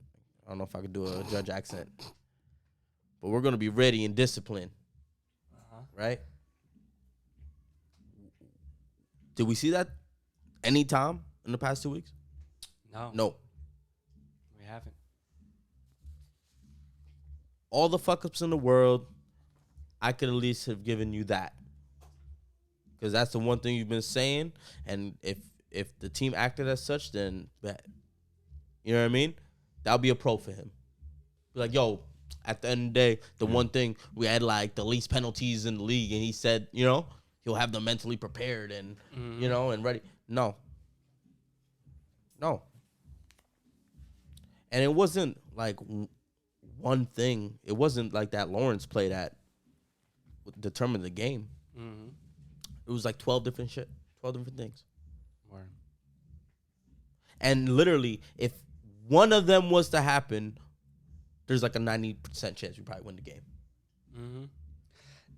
I don't know if I could do a Judge accent. But we're going to be ready and disciplined. Right? Did we see that any time in the past 2 weeks? No. We haven't. All the fuck-ups in the world, I could at least have given you that. Because that's the one thing you've been saying. And if the team acted as such, then bet. You know what I mean? That'll be a pro for him. Be like, yo, at the end of the day, the one thing we had like the least penalties in the league, and he said, you know, he'll have them mentally prepared and you know and ready. No. And it wasn't like one thing. It wasn't like that Lawrence play that determined the game. Mm-hmm. It was like 12 different things. Word. And literally, if one of them was to happen, there's like a 90% chance we probably win the game. Mm-hmm.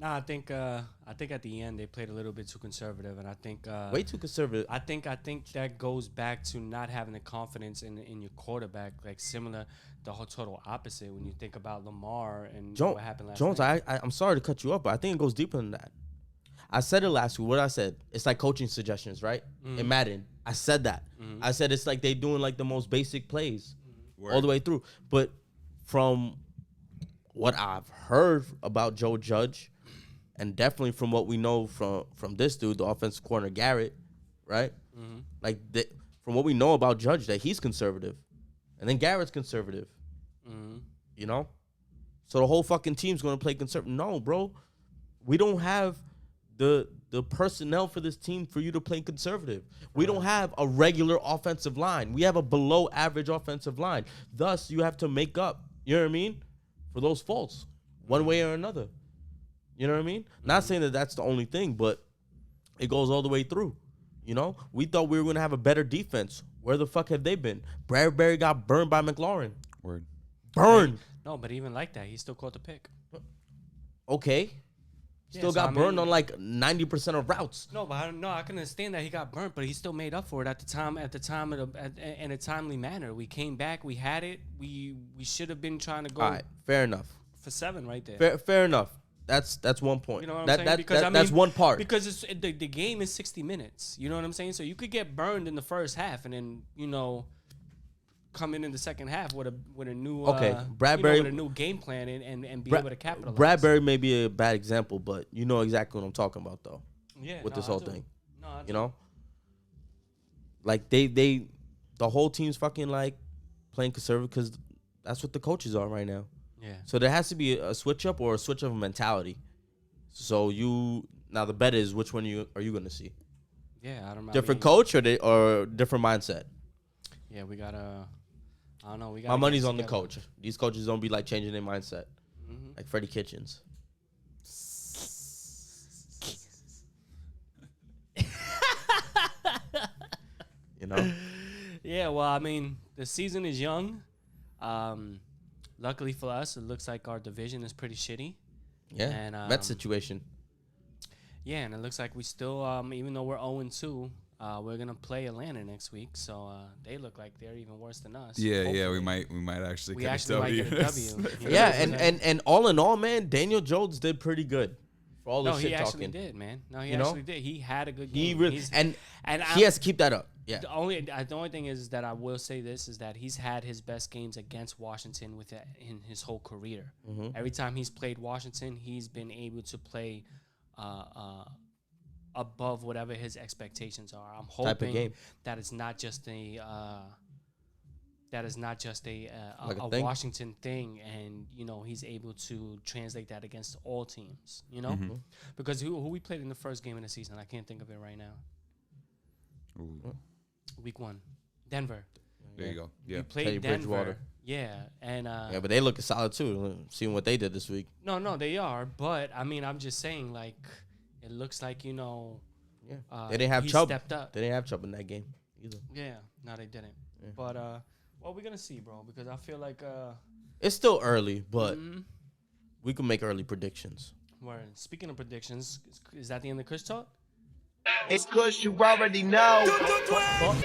Nah, I think at the end they played a little bit too conservative, and I think way too conservative. I think that goes back to not having the confidence in your quarterback, like similar, the whole total opposite when you think about Lamar and what happened last Jones, night. I'm sorry to cut you off, but I think it goes deeper than that. I said it last week. What I said, it's like coaching suggestions, right? In Madden, I said that. I said it's like they doing like the most basic plays all the way through. But from what I've heard about Joe Judge, and definitely from what we know from this dude, the offensive corner Garrett, right? Like from what we know about Judge, that he's conservative, and then Garrett's conservative. You know, so the whole fucking team's gonna play conservative. No, bro, we don't have the personnel for this team for you to play conservative. We don't have a regular offensive line. We have a below average offensive line. Thus, you have to make up, you know what I mean, for those faults one way or another. You know what I mean? Not saying that that's the only thing, but it goes all the way through. You know, we thought we were going to have a better defense. Where the fuck have they been? Bradbury got burned by McLaurin. Word. Burned. No, but even like that, he still caught the pick. Okay. Still got burned on like 90% of routes. No, but I can understand that he got burnt, but he still made up for it at the time in a timely manner. We came back, we had it. We should have been trying to go. All right, fair enough. For 7 right there. Fair enough. That's one point. You know what I'm saying? Because that's one part. Because the game is 60 minutes. You know what I'm saying? So you could get burned in the first half, and then come in the second half with a new Bradbury with a new game plan and be able to capitalize. Bradbury may be a bad example, but you know exactly what I'm talking about though. Yeah, with this whole thing. No, I do. You know, like the whole team's fucking like playing conservative because that's what the coaches are right now. Yeah. So there has to be a switch up or a switch of mentality. So now the bet is which one are you going to see? Yeah, I don't know. Different coach or different mindset? Yeah, we got to I don't know. My money's on the coach. These coaches don't be like changing their mindset. Like Freddie Kitchens. You know? Yeah, well, I mean, the season is young. Luckily for us, it looks like our division is pretty shitty. Yeah, and Mets situation. Yeah, and it looks like we still, even though we're 0-2, we're gonna play Atlanta next week. So they look like they're even worse than us. Yeah, hopefully. Yeah, we might actually get a W. Might get a W. Yeah, and all in all, man, Daniel Jones did pretty good. For all the shit talking. No, he actually did, man. No, he actually did. He had a good game. He really and he has to keep that up. Yeah. The only thing is that I will say this is that he's had his best games against Washington in his whole career. Every time he's played Washington, he's been able to play above whatever his expectations are. I'm hoping that it's not just a Washington thing, and he's able to translate that against all teams. Because who we played in the first game of the season, I can't think of it right now. Ooh. Week 1, Denver. There you go. Yeah, we played Teddy Denver. Bridgewater. Yeah, and but they look solid too. Seeing what they did this week. No, they are. But I mean, I'm just saying, like, it looks like they didn't have Chubb. Stepped up. They didn't have Chubb in that game either. Yeah, no, they didn't. Yeah. But well, we're gonna see, bro, because I feel like it's still early, but we can make early predictions. Word. Speaking of predictions, is that the end of Kush Talk? It's Kush, you already know.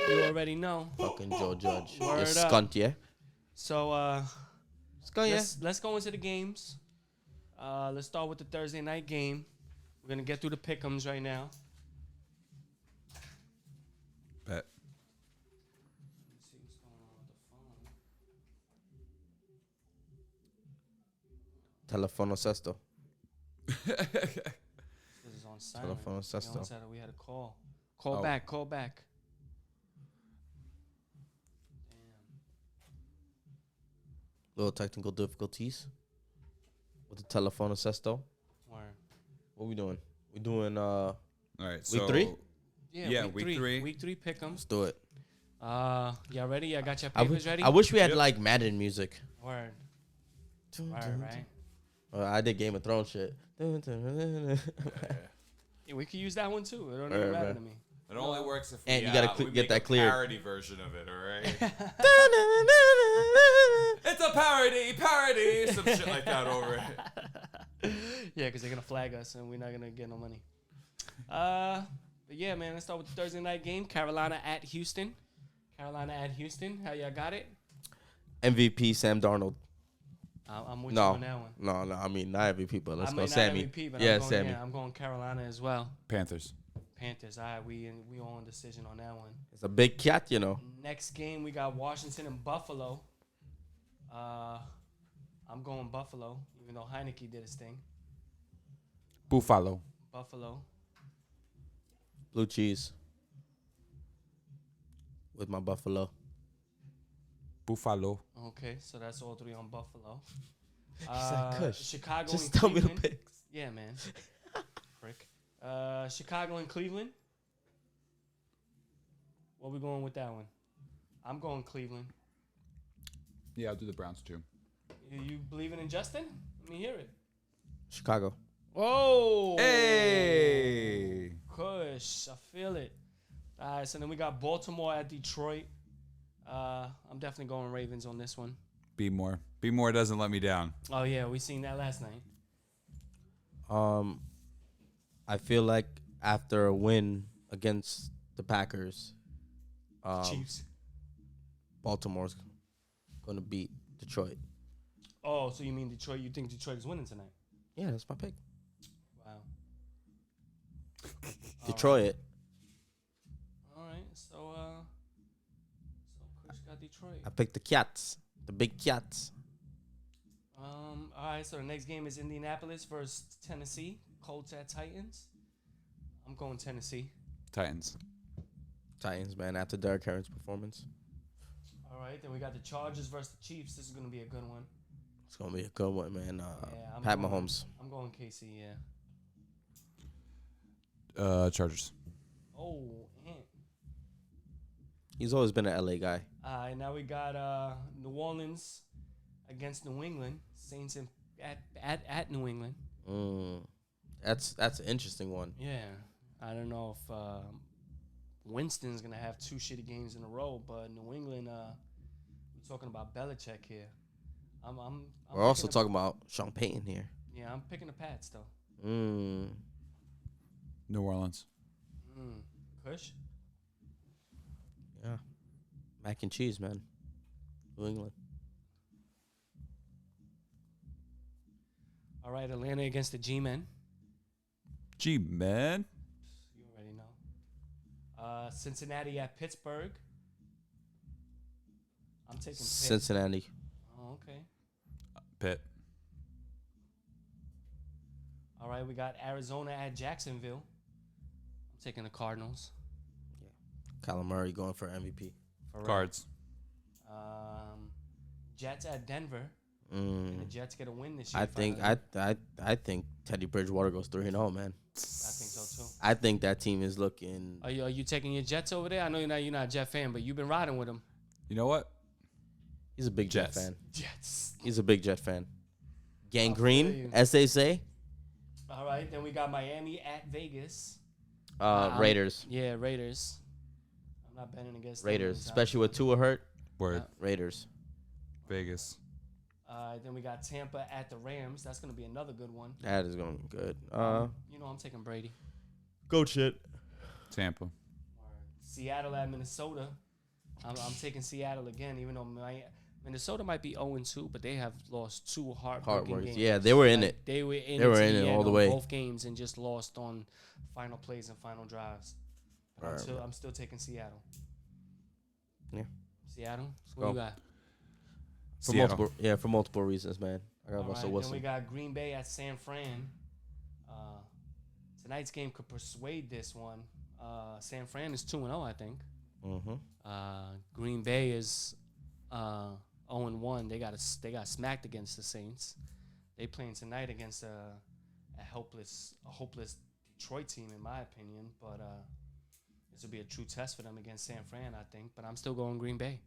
You already know. Fucking Joe Judge. Word It's up. skunt, yeah? So, let's go into the games. Let's start with the Thursday night game. We're going to get through the pick'ems right now. Bet. Let's see what's going on with the phone. Telefono sesto. This is on silent. Telefono sesto. We had a call. Call back. Little technical difficulties with the telephone acesto. Word. What we doing? We doing All right. week So 3? Yeah, week 3. Week 3 pick 'em. Let's do it. Y'all ready? Y'all got your papers ready? I wish we had Yep. like Madden music. Word. Right. I did Game of Thrones shit. Yeah, we could use that one too. It don't even matter to me. It only works if And we, you gotta we get make that a cleared. parody version of it, all right? It's a parody, some shit like that over it. Yeah, because they're gonna flag us and we're not gonna get no money. But yeah, man, let's start with the Thursday night game. Carolina at Houston. How y'all got it? MVP Sam Darnold. I'm with you on that one. No. I mean, not MVP, but let's I go mean, Sammy. not MVP, but Yeah, I'm going, Sammy. Yeah, I'm going Carolina as well. Panthers. Panthers. All right, we all in decision on that one. It's a big cat, you know. Next game, we got Washington and Buffalo. I'm going Buffalo, even though Heineke did his thing. Buffalo. Buffalo. Blue cheese. With my Buffalo. Buffalo. Okay, so that's all 3 on Buffalo. Kush, Chicago just and tell me the Cleveland. picks. Yeah, man. Frick. Chicago and Cleveland. Where we going with that one? I'm going Cleveland. Yeah, I'll do the Browns too. You believing in Justin? Let me hear it. Chicago. Whoa. Hey. Kush, I feel it. All right, so then we got Baltimore at Detroit. I'm definitely going Ravens on this one. Be more. Be more doesn't let me down. Oh, yeah, we seen that last night. I feel like after a win against the Packers, Chiefs. Baltimore's going to beat Detroit. Oh, so you mean Detroit? You think Detroit is winning tonight? Yeah, that's my pick. Wow. Detroit. All right, so Kush got Detroit. I picked the Cats. The big Cats. All right, so the next game is Indianapolis versus Tennessee. Colts at Titans. I'm going Tennessee. Titans. Titans, man, after Derrick Henry's performance. All right, then we got the Chargers versus the Chiefs. This is going to be a good one. It's going to be a good one, man. I'm Pat going- Mahomes. I'm going KC, yeah. Chargers. Oh, Ant. He's always been an LA guy. All right, now we got New Orleans against New England. Saints at New England. That's an interesting one. Yeah, I don't know if Winston's gonna have 2 shitty games in a row, but New England. We're talking about Belichick here. I'm We're also talking about Sean Payton here. Yeah, I'm picking the Pats though. New Orleans. Kush. Yeah. Mac and cheese, man. New England. All right, Atlanta against the G-Men. G-Men. You already know. Cincinnati at Pittsburgh. I'm taking Pitt. Cincinnati. Oh, okay. Pitt. All right, we got Arizona at Jacksonville. I'm taking the Cardinals. Kyler Murray going for MVP. Cards. Jets at Denver. And the Jets get a win this year. I think Teddy Bridgewater goes 3-0, man. I think so too. I think that team is looking. Are you taking your Jets over there? I know you're not a Jet fan, but you've been riding with them. You know what? He's a big Jets. Jet fan. Jets. He's a big Jet fan. Gang I feel Green, you. as they say. All right, then we got Miami at Vegas. Raiders. Yeah, Raiders. I'm not betting against them Raiders, anytime especially with soon. Tua hurt. Word. Raiders. Vegas. Then we got Tampa at the Rams. That's going to be another good one. That is going to be good. I'm taking Brady. Goat shit. Tampa. Seattle at Minnesota. I'm taking Seattle again, even though Minnesota might be 0-2, but they have lost 2 heartbreaking games. Yeah, they were in Like, it. They were in They were it, in it all the on way. both games and just lost on final plays and final drives. But I'm still taking Seattle. Yeah. Seattle? Let's What go. you got? For multiple reasons, man. I got All Russell right, Wilson. then we got Green Bay at San Fran. Tonight's game could persuade this one. San Fran is 2-0, I think. Mm-hmm. Green Bay is 0-1. They got smacked against the Saints. They playing tonight against a hopeless Detroit team, in my opinion. But this will be a true test for them against San Fran, I think. But I'm still going Green Bay.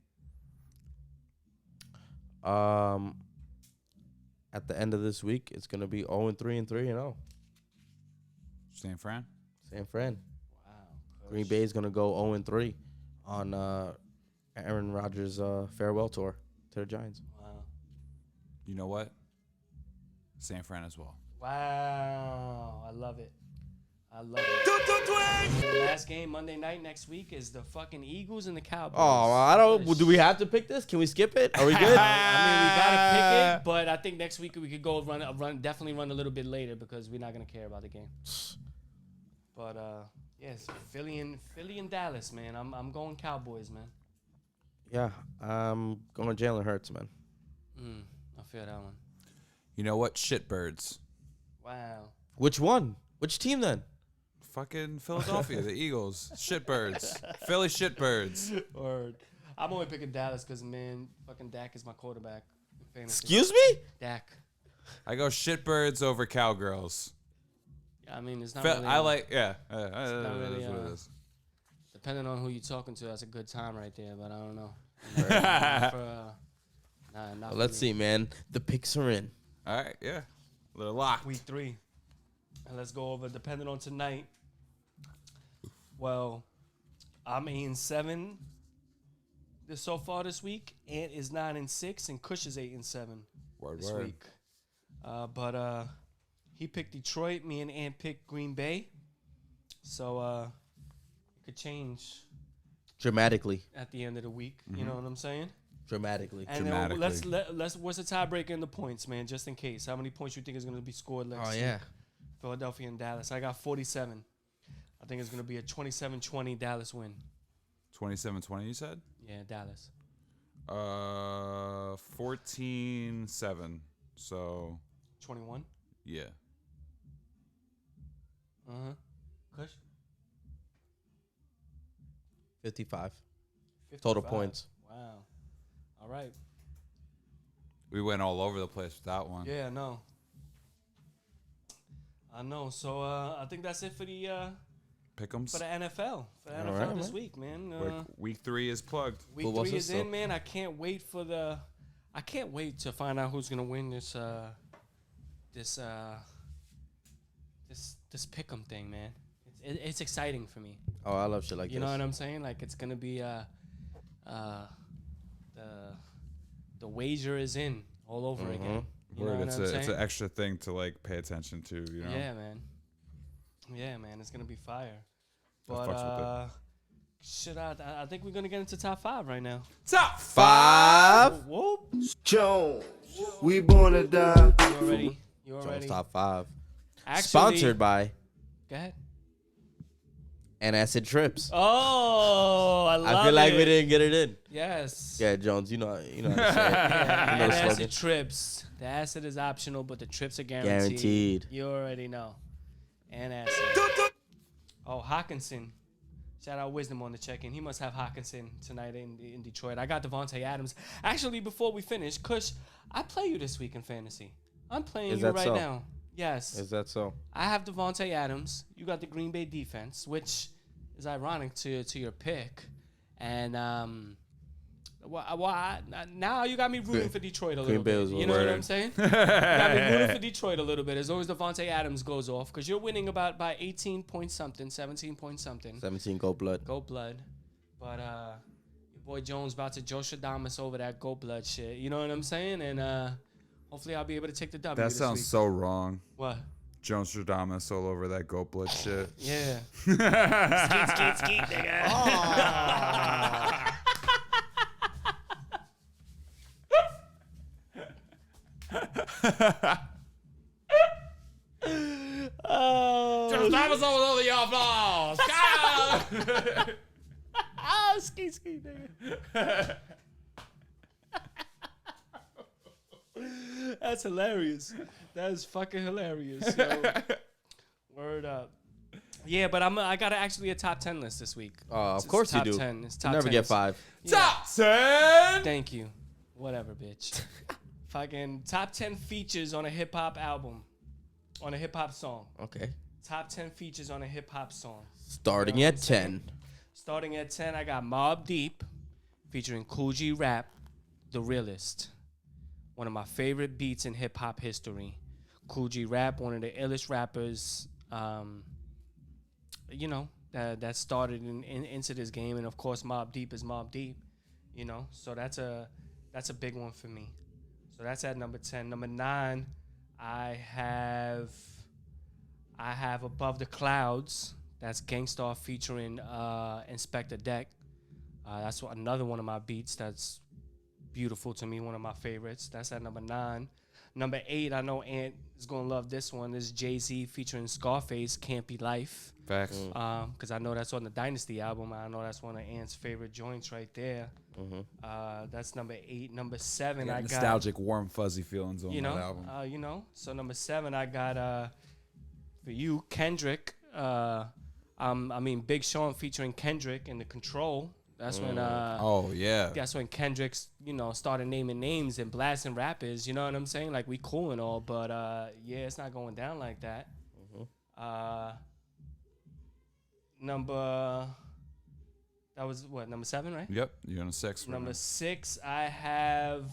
At the end of this week, it's gonna be 0-3 and 3-0. San Fran. San Fran. Wow. Green Bay is gonna go 0-3 on Aaron Rodgers' farewell tour to the Giants. Wow. You know what? San Fran as well. Wow. I love it. The last game Monday night next week is the fucking Eagles and the Cowboys. Oh, I don't. Do we have to pick this? Can we skip it? Are we good? I mean, we gotta pick it, but I think next week we could go definitely run a little bit later because we're not gonna care about the game. But yes, Philly and Dallas, man. I'm going Cowboys, man. Yeah, I'm going Jalen Hurts, man. I feel that one. You know what? Shitbirds. Wow. Which one? Which team then? Fucking Philadelphia, the Eagles. Shitbirds. Philly shitbirds. Word. I'm only picking Dallas because, man, fucking Dak is my quarterback. Fantasy. Excuse me? Dak. I go shitbirds over cowgirls. Yeah, I mean, it's not really... I like, yeah. not really, That's what it is. Depending on who you're talking to, that's a good time right there, but I don't know. Well, let's see, man. The picks are in. All right, yeah. They're locked. Week 3. And let's go over, depending on tonight. Well, I'm 8-7 so far this week. Ant is 9-6, and Kush is 8-7 this week. But he picked Detroit. Me and Ant picked Green Bay. So it could change Dramatically. at the end of the week. You know what I'm saying? Dramatically. And then let's what's the tiebreaker in the points, man? Just in case. How many points you think is going to be scored next week? Philadelphia and Dallas. I got 47. I think it's going to be a 27-20 Dallas win. 27-20, you said? Yeah, Dallas. 14-7. So 21? yeah. Uh-huh. Kush? 55. 55. Total points. Wow. All right. We went all over the place with that one. Yeah, I know. So I think that's it for the Pick'ems. for the NFL. For the NFL right, this man. week, man. Week 3 is plugged. Week Football 3 is system. in, man. I can't wait to find out who's gonna win this pick'em thing, man. It's exciting for me. Oh, I love shit like You this. know what I'm saying? Like it's gonna be the wager is in all over again. You know what I'm saying? It's an extra thing to like pay attention to, you know. Yeah, man. It's gonna be fire. I fucks with But I think we're gonna get into top 5 right now. Top 5. Whoop. Jones, we born to die. You already. Jones top 5. Actually, Sponsored by Go ahead. Acid Trips. Oh, I love it. I feel like we didn't get it in. Yes. Yeah, Jones, you know how to say it. Yeah, You know and the acid slogan. trips. The acid is optional, but the trips are guaranteed. Guaranteed. You already know. And acid. Oh, Hawkinson. Shout out Wisdom on the check-in. He must have Hawkinson tonight in Detroit. I got Devontae Adams. Actually, before we finish, Kush, I play you this week in fantasy. I'm playing Is you that right so? now. Yes. Is that so? I have Devontae Adams. You got the Green Bay defense, which is ironic to your pick. And now you got me rooting for Detroit a little bit. You know what I'm saying? You got me rooting for Detroit a little bit as long as Devontae Adams goes off because you're winning by 18 point something, 17 point something. 17 Go Blood. Go Blood. But your boy Jones about to Josh Adamas over that Go Blood shit. You know what I'm saying? And hopefully I'll be able to take the W That this sounds week. so wrong. What? Jones Stradamus all over that goat blood shit. Yeah. Skeet, nigga. Oh. Stradamus all over your flaws. Oh, skeet, nigga. That's hilarious. That is fucking hilarious. Yo. Word up. Yeah, but I got actually a top 10 list this week. Of course you do. Top 10. It's top You never 10. get 5. Yeah. Top 10. Thank you. Whatever, bitch. Fucking top 10 features on a hip hop album, on a hip hop song. Okay. Top 10 features on a hip hop song. Starting at 10. Starting at 10, I got Mobb Deep featuring Kool G Rap, The Realist. One of my favorite beats in hip hop history. Kool G Rap, one of the illest rappers, that started into this game, and of course Mobb Deep is Mobb Deep, So that's a big one for me. So that's at number 10. Number 9, I have Above the Clouds. That's Gangstar featuring Inspector Deck. That's another one of my beats that's beautiful to me, one of my favorites. That's at number 9. Number 8, I know Ant is going to love this one. This is Jay-Z featuring Scarface, Can't Be Life. Facts. Because I know that's on the Dynasty album. I know that's one of Ant's favorite joints right there. That's number 8. Number 7, I got nostalgic, warm, fuzzy feelings on that album. So number 7, I got for you, Kendrick. Big Sean featuring Kendrick in The Control. That's when that's when Kendrick's started naming names and blasting rappers. You know what I'm saying? Like, we cool and all, but it's not going down like that. Number 7, right? Yep, you're on 6. Number 6, I have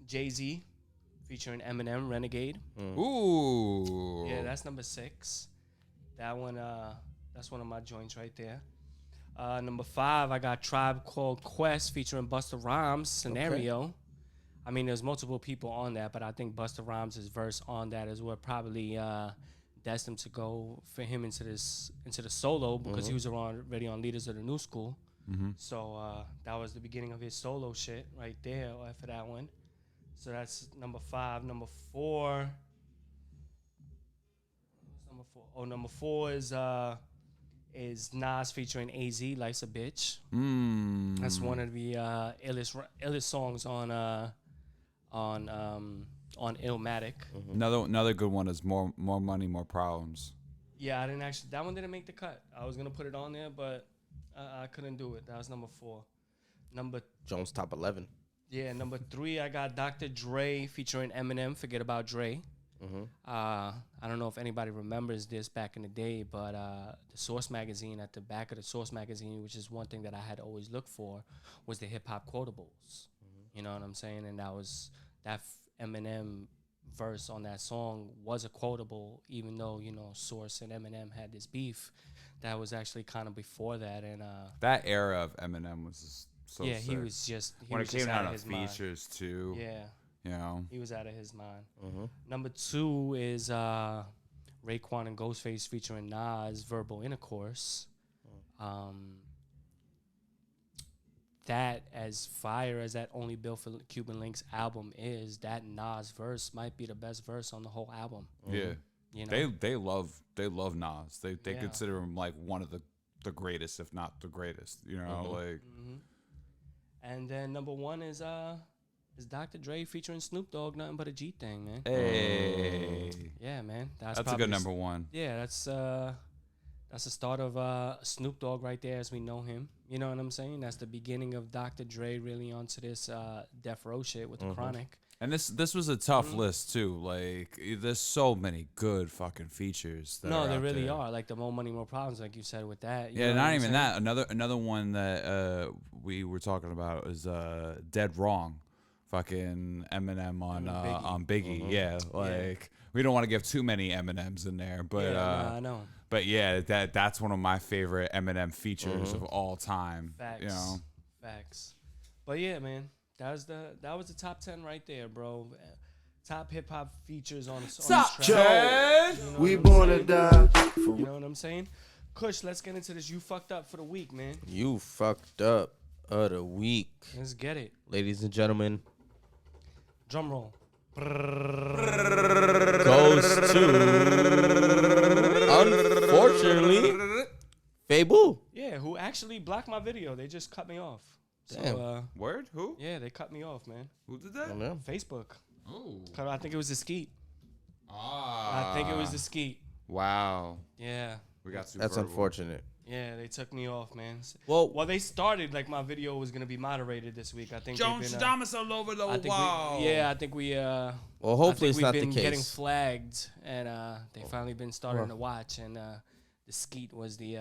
Jay-Z featuring Eminem, Renegade. Ooh. Yeah, that's number 6. That one, that's one of my joints right there. Number 5, I got Tribe Called Quest featuring Busta Rhymes, Scenario. Okay. I mean, there's multiple people on that, but I think Busta Rhymes' verse on that is what probably destined to go for him into the solo, because he was already on Leaders of the New School. So that was the beginning of his solo shit right there for that one. So that's number 5. Number 4. Number 4 is Nas featuring AZ, Life's a Bitch. That's one of the illest songs on Illmatic. Another good one is More Money, More Problems. Yeah, that one didn't make the cut. I was gonna put it on there, but I couldn't do it. That was number 4. Jones top 11. Yeah, number 3, I got Dr. Dre featuring Eminem, Forget About Dre. I don't know if anybody remembers this back in the day, but the Source magazine, at the back of the Source magazine, which is one thing that I had always looked for, was the hip hop quotables. You know what I'm saying? And that Eminem verse on that song was a quotable, even though Source and Eminem had this beef. That was actually kind of before that, and that era of Eminem was just so sick. he was just when it came out down of to his features mind. too. Yeah. He was out of his mind. Number 2 is Raekwon and Ghostface featuring Nas, Verbal Intercourse. That, as fire as that Only Built for Cuban Links album is, that Nas verse might be the best verse on the whole album. Yeah. They love Nas. They consider him like one of the greatest, if not the greatest. And then number 1 is Dr. Dre featuring Snoop Dogg, Nothing But a G Thing, man. Hey. Yeah, man. That's a good number 1. Yeah, that's the start of Snoop Dogg right there as we know him. You know what I'm saying? That's the beginning of Dr. Dre really onto this Death Row shit with the Chronic. And this was a tough list too. Like, there's so many good fucking features. There really are. Like the More Money, More Problems, like you said with that. Yeah, not even that. Another one that we were talking about is Dead Wrong. Fucking Eminem on Biggie. Yeah, we don't want to give too many Eminems in there, but I know. But yeah, that's one of my favorite Eminem features of all time. Facts. Facts. But yeah, man, that was the top 10 right there, bro. Top hip hop features on this track. We born to die. You know what I'm saying? Kush, let's get into this. You fucked up for the week, man. You fucked up of the week. Let's get it, ladies and gentlemen. Drum roll. Goes to, unfortunately, Fable. Yeah, who actually blocked my video. They just cut me off. Damn. So, Word? Who? Yeah, they cut me off, man. Who did that? Facebook. Oh. I think it was the Skee. I think it was the Skee. Wow. Yeah. We got super That's verbal. unfortunate. Yeah, they took me off, man. Well, they started like my video was gonna be moderated this week. I think Jones Damas all over the wall. I think we. well, hopefully it's not the case. Getting flagged, and they finally been starting to watch, and the Skeet was the.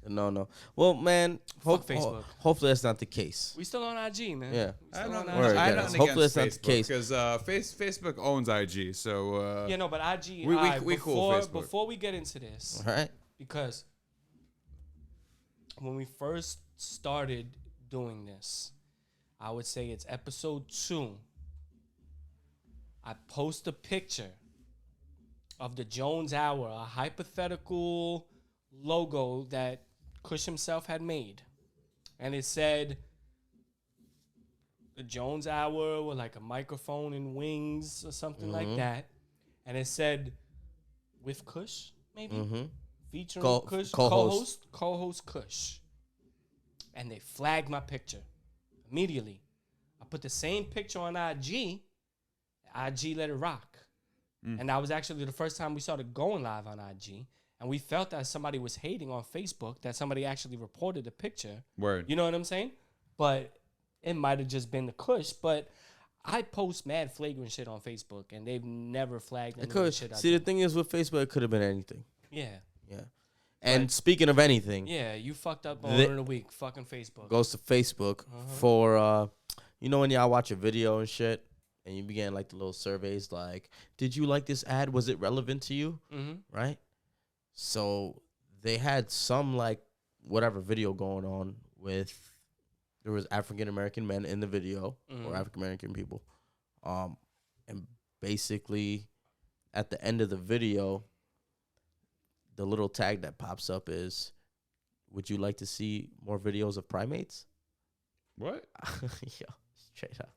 No. Well, man, Facebook. Hopefully that's not the case. We still on IG, man. Yeah. I don't know. Hopefully that's not the case. Because Facebook owns IG, so. Yeah, no, but IG. We cool Facebook. Before we get into this, All right. because when we first started doing this, I would say it's episode 2. I post a picture of the Jones Hour, a hypothetical logo that Kush himself had made. And it said the Jones Hour with like a microphone and wings or something like that. And it said with Kush, maybe? Featuring Kush, co-host Kush. And they flagged my picture immediately. I put the same picture on IG. IG let it rock. And that was actually the first time we started going live on IG. And we felt that somebody was hating on Facebook, that somebody actually reported the picture. Word. You know what I'm saying? But it might have just been the Kush. But I post mad flagrant shit on Facebook, and they've never flagged me. The thing is with Facebook, it could have been anything. Yeah. And speaking of anything, yeah, you fucked up on in a week. Fucking Facebook goes to Facebook for when y'all watch a video and shit, and you begin like the little surveys, like, did you like this ad? Was it relevant to you? Right. So they had some like whatever video going on with there was African American men in the video or African American people, and basically at the end of the video, the little tag that pops up is, would you like to see more videos of primates? What? Yo, straight up.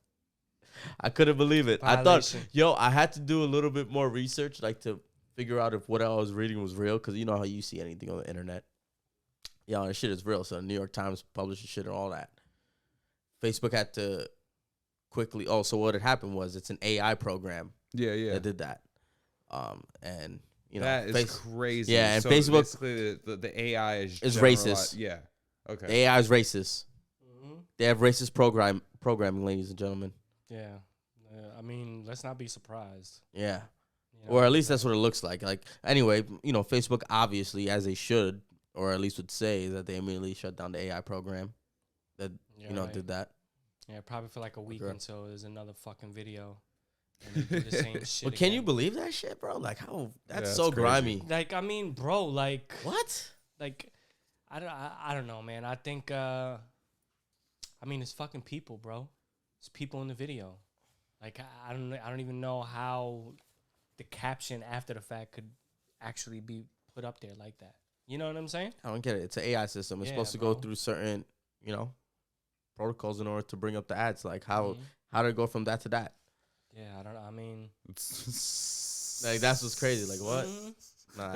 I couldn't believe it. Violation. I thought, I had to do a little bit more research, like to figure out if what I was reading was real, because you know how you see anything on the internet. Yeah, this shit is real. So the New York Times publishes shit and all that. Facebook had to quickly. Oh, so what had happened was it's an AI program. Yeah. That did that. And you know that is crazy. Yeah, and so Facebook basically the AI is racist. Yeah. Okay. The AI is racist. They have racist programming, ladies and gentlemen. Yeah. I mean, let's not be surprised. Yeah. You know, Or at least that's what it looks like. Like, anyway, Facebook obviously, as they should, or at least would say, that they immediately shut down the AI program that, right. did that. Yeah, probably for like a week until there's another fucking video. And they do the same shit But can you believe that shit, bro? Like, how? That's so crazy. grimy. Like, I mean, bro, like. What? Like, I don't know, man. I think, it's fucking people, bro. It's people in the video. Like, I don't even know how the caption after the fact could actually be put up there like that. You know what I'm saying? I don't get it. It's an AI system. It's supposed to go through certain, protocols in order to bring up the ads. Like, how did it go from that to that? Yeah, I don't know. I mean, like, that's what's crazy. Like, what? Nah,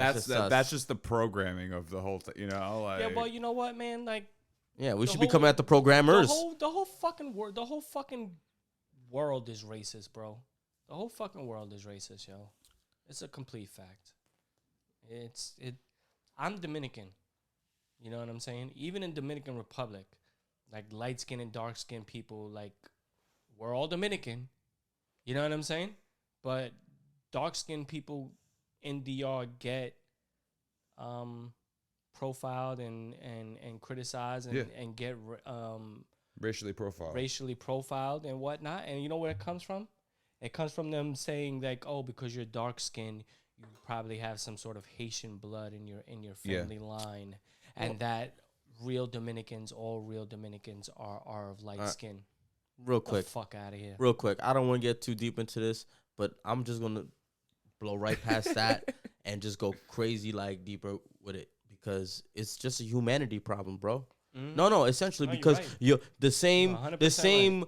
that's just the programming of the whole thing. Like, yeah, well, you know what, man? Like, yeah, we should be coming at the programmers. The whole fucking world is racist, bro. The whole fucking world is racist, yo. It's a complete fact. I'm Dominican. You know what I'm saying? Even in Dominican Republic, like light-skinned and dark-skinned people, like, we're all Dominican. You know what I'm saying? But dark-skinned people in DR get profiled and criticized and get racially profiled and whatnot. And you know where it comes from? It comes from them saying like, oh, because you're dark-skinned, you probably have some sort of Haitian blood in your family line, and that all real Dominicans are of light skin. Real quick, the fuck out of here. Real quick, I don't want to get too deep into this, but I'm just gonna blow right past that and just go crazy like deeper with it, because it's just a humanity problem, bro. No, essentially, because you're the same, right.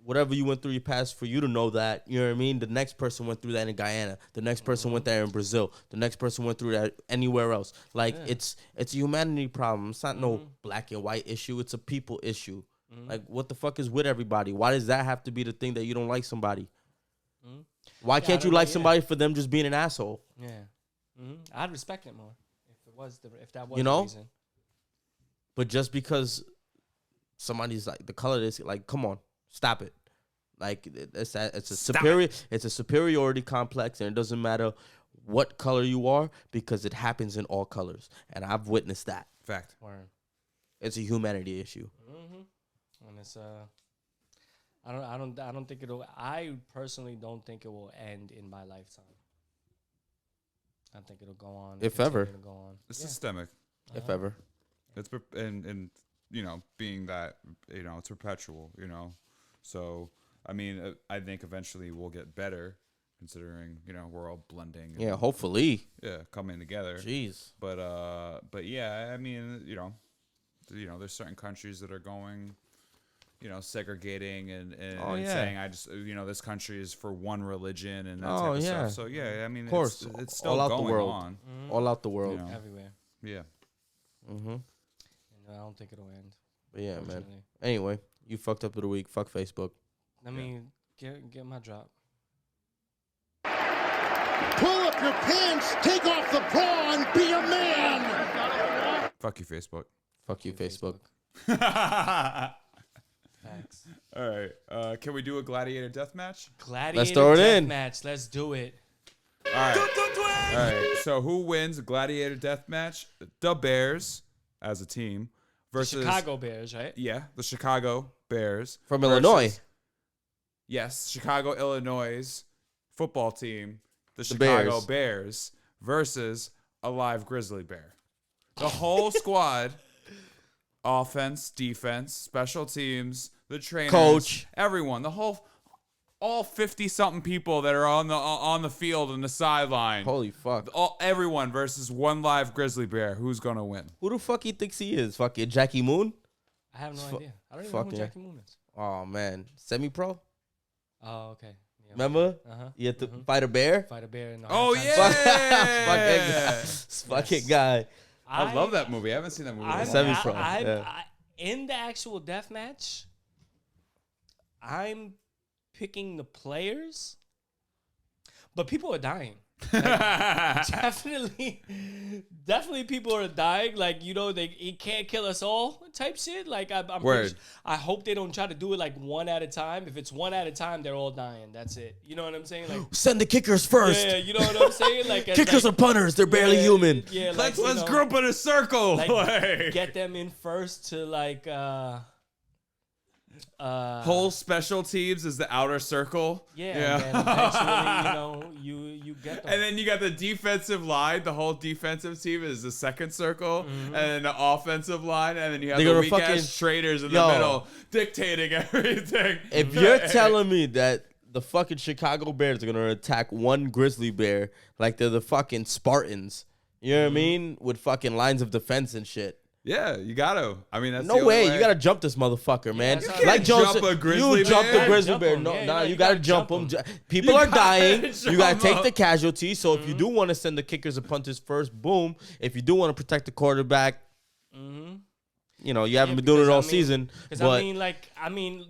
Whatever you went through your past, for you to know that, you know what I mean? The next person went through that in Guyana. The next person went there in Brazil. The next person went through that anywhere else. Like, it's a humanity problem. It's not no black and white issue. It's a people issue. Like, what the fuck is with everybody? Why does that have to be the thing that you don't like somebody? Why can't you like somebody for them just being an asshole? Yeah. I'd respect it more was the You know? reason. But just because somebody's like the color is like, come on, stop it. Like it's a superiority complex, and it doesn't matter what color you are because it happens in all colors, and I've witnessed that. Fact. Word. It's a humanity issue. And it's I don't think it'll. I personally don't think it will end in my lifetime. I think it'll go on. If ever. Go on. It's systemic. If ever. It's and you know, being that, you know, it's perpetual, you know. So I mean, I think eventually we'll get better, considering, you know, we're all blending. Yeah, hopefully. Yeah, coming together. Jeez. But yeah, I mean, you know, there's certain countries that are going, you know, segregating and saying, I just, you know, this country is for one religion and that type of stuff. So yeah, I mean, of course, it's still all out going the world. on. All out the world. You know. Everywhere. Yeah. And I don't think it'll end. But yeah, man. Anyway, you fucked up of the week. Fuck Facebook. Let me get my drop. Pull up your pants, take off the bra, and be a man. Fuck you, Facebook. Fuck you, Facebook. Thanks. All right. Can we do a gladiator death match? Gladiator Let's throw it death in. match. Let's do it. All right. All right. So who wins a gladiator death match? The Bears as a team versus The Chicago Bears, right? Yeah, the Chicago Bears From versus- Illinois. Yes, Chicago, Illinois football team, the The Chicago Bears. Bears versus a live grizzly bear. The whole squad, offense, defense, special teams, the trainers, Coach. everyone, all 50-something people that are on the field and the sideline. Holy fuck. Everyone versus one live grizzly bear. Who's gonna win? Who the fuck he thinks he is? Fucking Jackie Moon? I have no idea. I don't even fuck know who yeah. Jackie Moon is. Oh, man. Semi-pro? Oh, okay. Yeah. Remember? Uh-huh. You had to fight a bear? Fight a bear in the Oh halftime yeah! Fucking guy. I love that movie. I haven't seen that movie. in a while. Semi-pro, yeah. In the actual death match, I'm picking the players, but people are dying. Like, definitely people are dying. Like, you know, he can't kill us all type shit. Like, I'm Word. I hope they don't try to do it like one at a time. If it's one at a time, they're all dying. That's it. You know what I'm saying? Like, Send the kickers first. yeah, you know what I'm saying? Like, Kickers are punters. They're barely human. Yeah, like, Let's group in a circle. like, get them in first to like whole special teams is the outer circle. yeah. And then eventually, you get them. And then you got the defensive line. The whole defensive team is the second circle, and then the offensive line, and then you have They're the gonna weak ass traitors in the middle dictating everything. If you're telling me that the fucking Chicago Bears are gonna attack one grizzly bear like they're the fucking Spartans, you know what I mean? With fucking lines of defense and shit. Yeah, you gotta. I mean, that's No the only way. You gotta jump this motherfucker, man. that's You Like can't Jones jump said, a grizzly you jump bear. the grizzly Jump bear. him. No, Yeah, nah, you you gotta gotta jump jump him. him. People You are gotta dying. jump You gotta take him. the casualties. So if you do want to send the kickers and punters first, boom. If you do want to protect the quarterback, you know, you haven't been doing it all season. Because But I mean,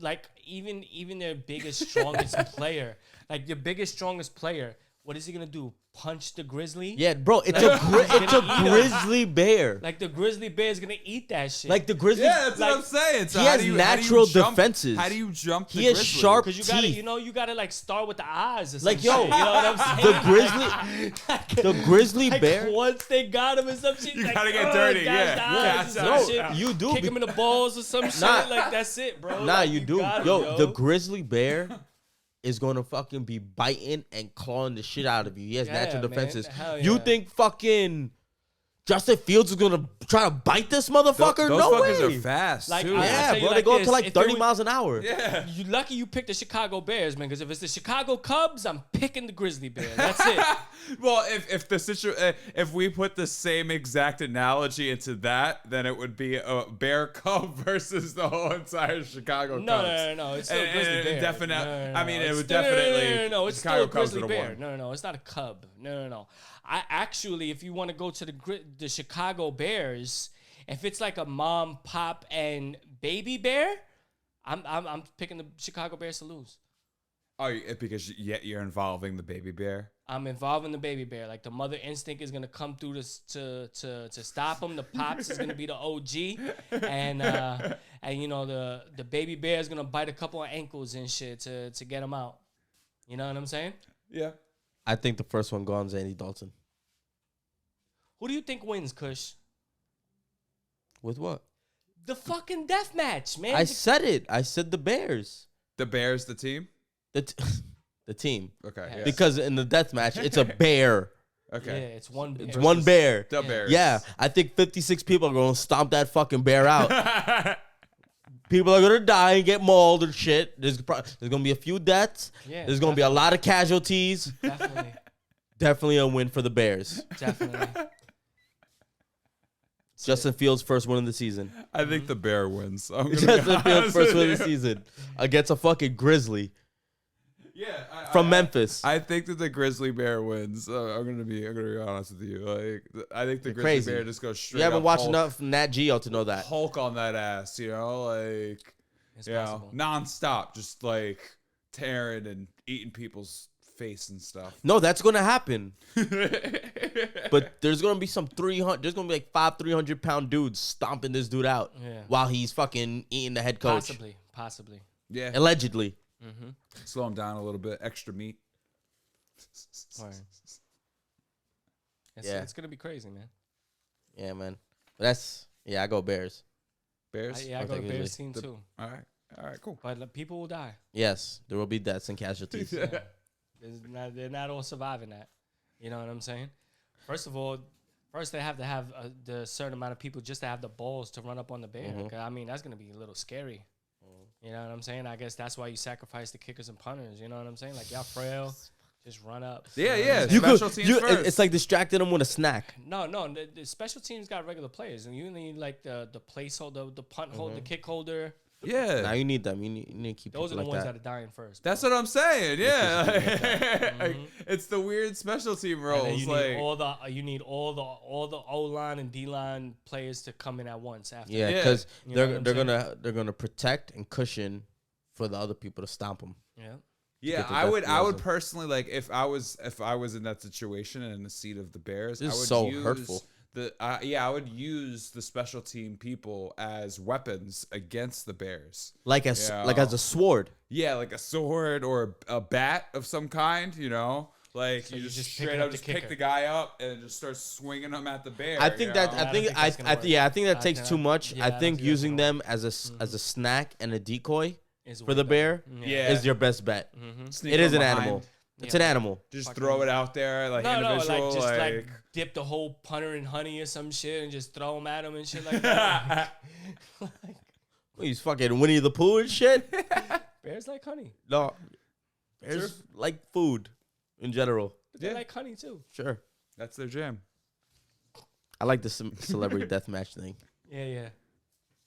even their biggest, strongest player, like your biggest, strongest player, what is he gonna do? Punch the grizzly? yeah, bro, it's a grizzly bear. Like the grizzly bear is gonna eat that shit. Like the grizzly. Yeah, that's Like, what I'm saying. So he how has do you natural jump- defenses. How do you jump? He the has grizzly? sharp because you gotta, teeth. you gotta like start with the eyes. Or Like, some yo, shit, you know what I'm saying? the grizzly Like, bear. once they got him or some shit, You like, gotta get dirty, gosh, yeah. the eyes Yeah, or no, some shit. you do. Kick him in the balls or some shit. Nah. Like, that's it, bro. Nah, Like, you do. got him, Yo, the grizzly bear is gonna fucking be biting and clawing the shit out of you. He has Yeah, natural man. defenses. Hell You yeah. think fucking Justin Fields is gonna try to bite this motherfucker? Those No fuckers way. are fast Like, too. I- Yeah, tell you bro. They like go up this, to like if 30 it was- miles an hour. Yeah. You lucky you picked the Chicago Bears, man. Because if it's the Chicago Cubs, I'm picking the Grizzly Bear. That's it. Well, if we put the same exact analogy into that, then it would be a bear cub versus the whole entire Chicago No, Cubs. no. It's still a Grizzly Bear. I mean, it It's would still- definitely. No. It's Chicago still a Cubs Grizzly would've Bear. won. No. It's not a Cub. No. I actually, if you want to go to the Chicago Bears, if it's like a mom, pop, and baby bear, I'm picking the Chicago Bears to lose. Oh, because you're involving the baby bear. I'm involving the baby bear. Like the mother instinct is gonna come through to stop him. The pops is gonna be the OG, and you know the baby bear is gonna bite a couple of ankles and shit to get him out. You know what I'm saying? Yeah. I think the first one goes Andy Dalton. Who do you think wins, Kush? With what? The fucking death match, man. I said it. I said the Bears. The Bears, the team. The team. Okay. Yeah. Yeah. Because in the death match, it's a bear. Okay. Yeah, it's one. It's one bear. The Bears. Yeah, I think 56 people are going to stomp that fucking bear out. People are going to die and get mauled and shit. There's going to be a few deaths. Yeah, There's going to be a lot of casualties. Definitely. Definitely a win for the Bears. Definitely. Justin Fields' first win of the season. I think the bear wins. I'm gonna be Justin Fields' honest first win with of the you. season against a fucking Grizzly Yeah. from Memphis. I think that the grizzly bear wins. I'm gonna be honest with you. Like, I think the grizzly crazy. bear just goes straight. You haven't up watched Hulk, enough Nat Geo to know that. Hulk on that ass. You know, like It's yeah, possible. nonstop, just like tearing and eating people's face and stuff. No, that's going to happen. But there's going to be some 300, there's going to be like 300-pound dudes stomping this dude out Yeah. while he's fucking eating the head coach. Possibly. Yeah, Allegedly. slow him down a little bit. Extra meat. Word. Yeah. It's gonna be crazy, man. Yeah, man. I go Bears. Bears. I I'll go to take it Bears easy. team too, All right, cool. but people will die. Yes, there will be deaths and casualties. Yeah. They're not all surviving that. You know what I'm saying? First of all, they have to have the certain amount of people just to have the balls to run up on the bear. I mean, that's gonna be a little scary. You know what I'm saying? I guess that's why you sacrifice the kickers and punters. You know what I'm saying? Like y'all frail, just run up. Yeah, You know what yeah. I'm You saying? Special could, teams first. it's like distracting them with a snack. No. The special teams got regular players, and you need like the placeholder, the punt holder, the kick holder. Yeah. Now you need them. You need to keep Those are people the like ones that. that are dying first. That's what I'm saying. Yeah, Mhm. like, it's the weird special team And roles. then you Like, need all the O line and D line players to come in at once after. Yeah, Yeah. because You know what I'm they're gonna protect and cushion for the other people to stomp them. Yeah. yeah, get the I would death personally like if I was in that situation and in the seat of the Bears, This I is would so use hurtful. I would use the special team people as weapons against the Bears. Like as Yeah. a sword. Yeah, like a sword or a bat of some kind, you know? Like So you you just just straight picking up up the just pick kicker. the guy up and just start swinging him at the bear. I think you that know? I think that's gonna work. I think that I takes think too that- much. yeah, I I don't think think that's using gonna them as a snack and a decoy Is for the way bear better. Yeah. is your best bet. Sneak It is from an behind, animal. It's Yeah. an animal. Just Fucking- throw it out there like No, individual. like just like dip the whole punter in honey or some shit and just throw them at him and shit like that. He's fucking Winnie the Pooh and shit. Bears like honey. No, bears like food in general. But they Yeah. like honey too. Sure, That's their jam. I like the celebrity deathmatch thing. Yeah.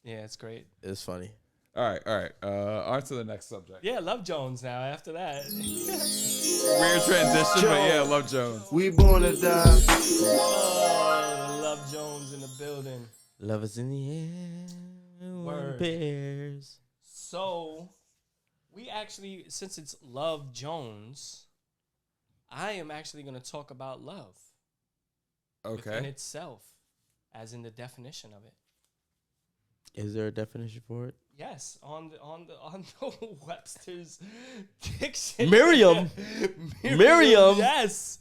Yeah, it's great. It's funny. All right. On to the next subject. Yeah, Love Jones now after that. Weird transition, but yeah, Love Jones. We born to die. Oh, Love Jones in the building. Love is in the air. Word. Bears. So, we actually, since it's Love Jones, I am actually going to talk about love in Okay. itself, as in the definition of it. Is there a definition for it? Yes, on the Webster's dictionary. Miriam. Miriam. Yes.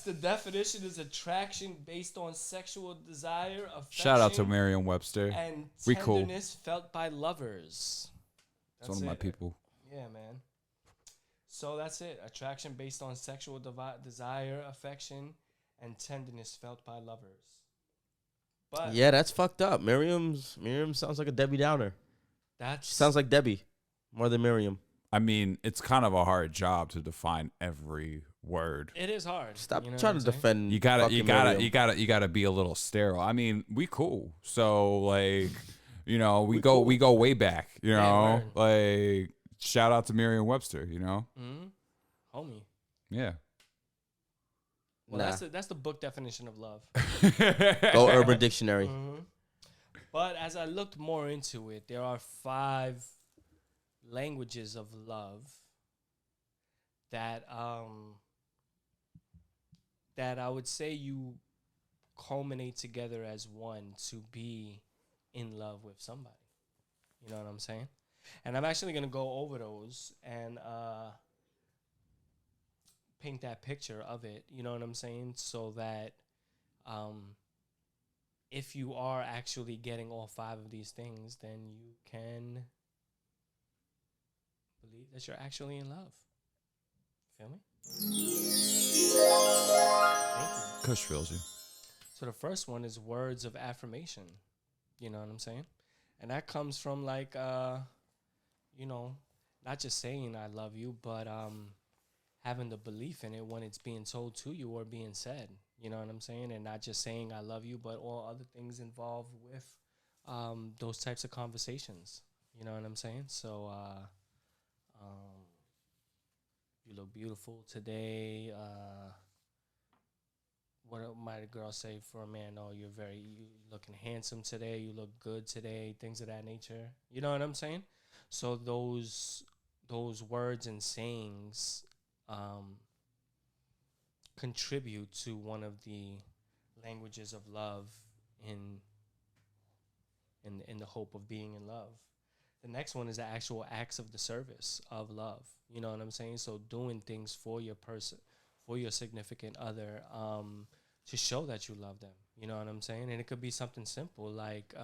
The definition is attraction based on sexual desire, affection, Shout out to Merriam-Webster. and We cool. tenderness felt by lovers. It's one of my it. people. Yeah, man. So that's it. Attraction based on sexual desire, affection, and tenderness felt by lovers. But Yeah, that's fucked up. Miriam sounds like a Debbie Downer. that's She sounds like Debbie more than Miriam. I mean, it's kind of a hard job to define every word. it is hard. Stop you know trying what to I'm saying? defend. You gotta Miriam. be a little sterile. I mean, we cool. So like, you know, we go way back. You Yeah, know, word. like shout out to Merriam-Webster. You know, Homie. yeah. Well, Nah. that's the book definition of love. Go Urban Dictionary. But as I looked more into it, there are 5 languages of love that that I would say you culminate together as one to be in love with somebody. You know what I'm saying? And I'm actually going to go over those and paint that picture of it, you know what I'm saying? So that if you are actually getting all 5 of these things, then you can believe that you're actually in love. Feel me? Thank you. Kush feels you. So the first one is words of affirmation. You know what I'm saying? And that comes from like, you know, not just saying I love you, but having the belief in it when it's being told to you or being said. You know what I'm saying? And not just saying I love you, but all other things involved with those types of conversations. You know what I'm saying? So you look beautiful today. What might a girl say for a man? Oh, you looking handsome today. You look good today. Things of that nature. You know what I'm saying? So those words and sayings contribute to one of the languages of love in the hope of being in love. The next one is the actual acts of the service of love. You know what I'm saying? So doing things for your person, for your significant other, to show that you love them. You know what I'm saying? And it could be something simple like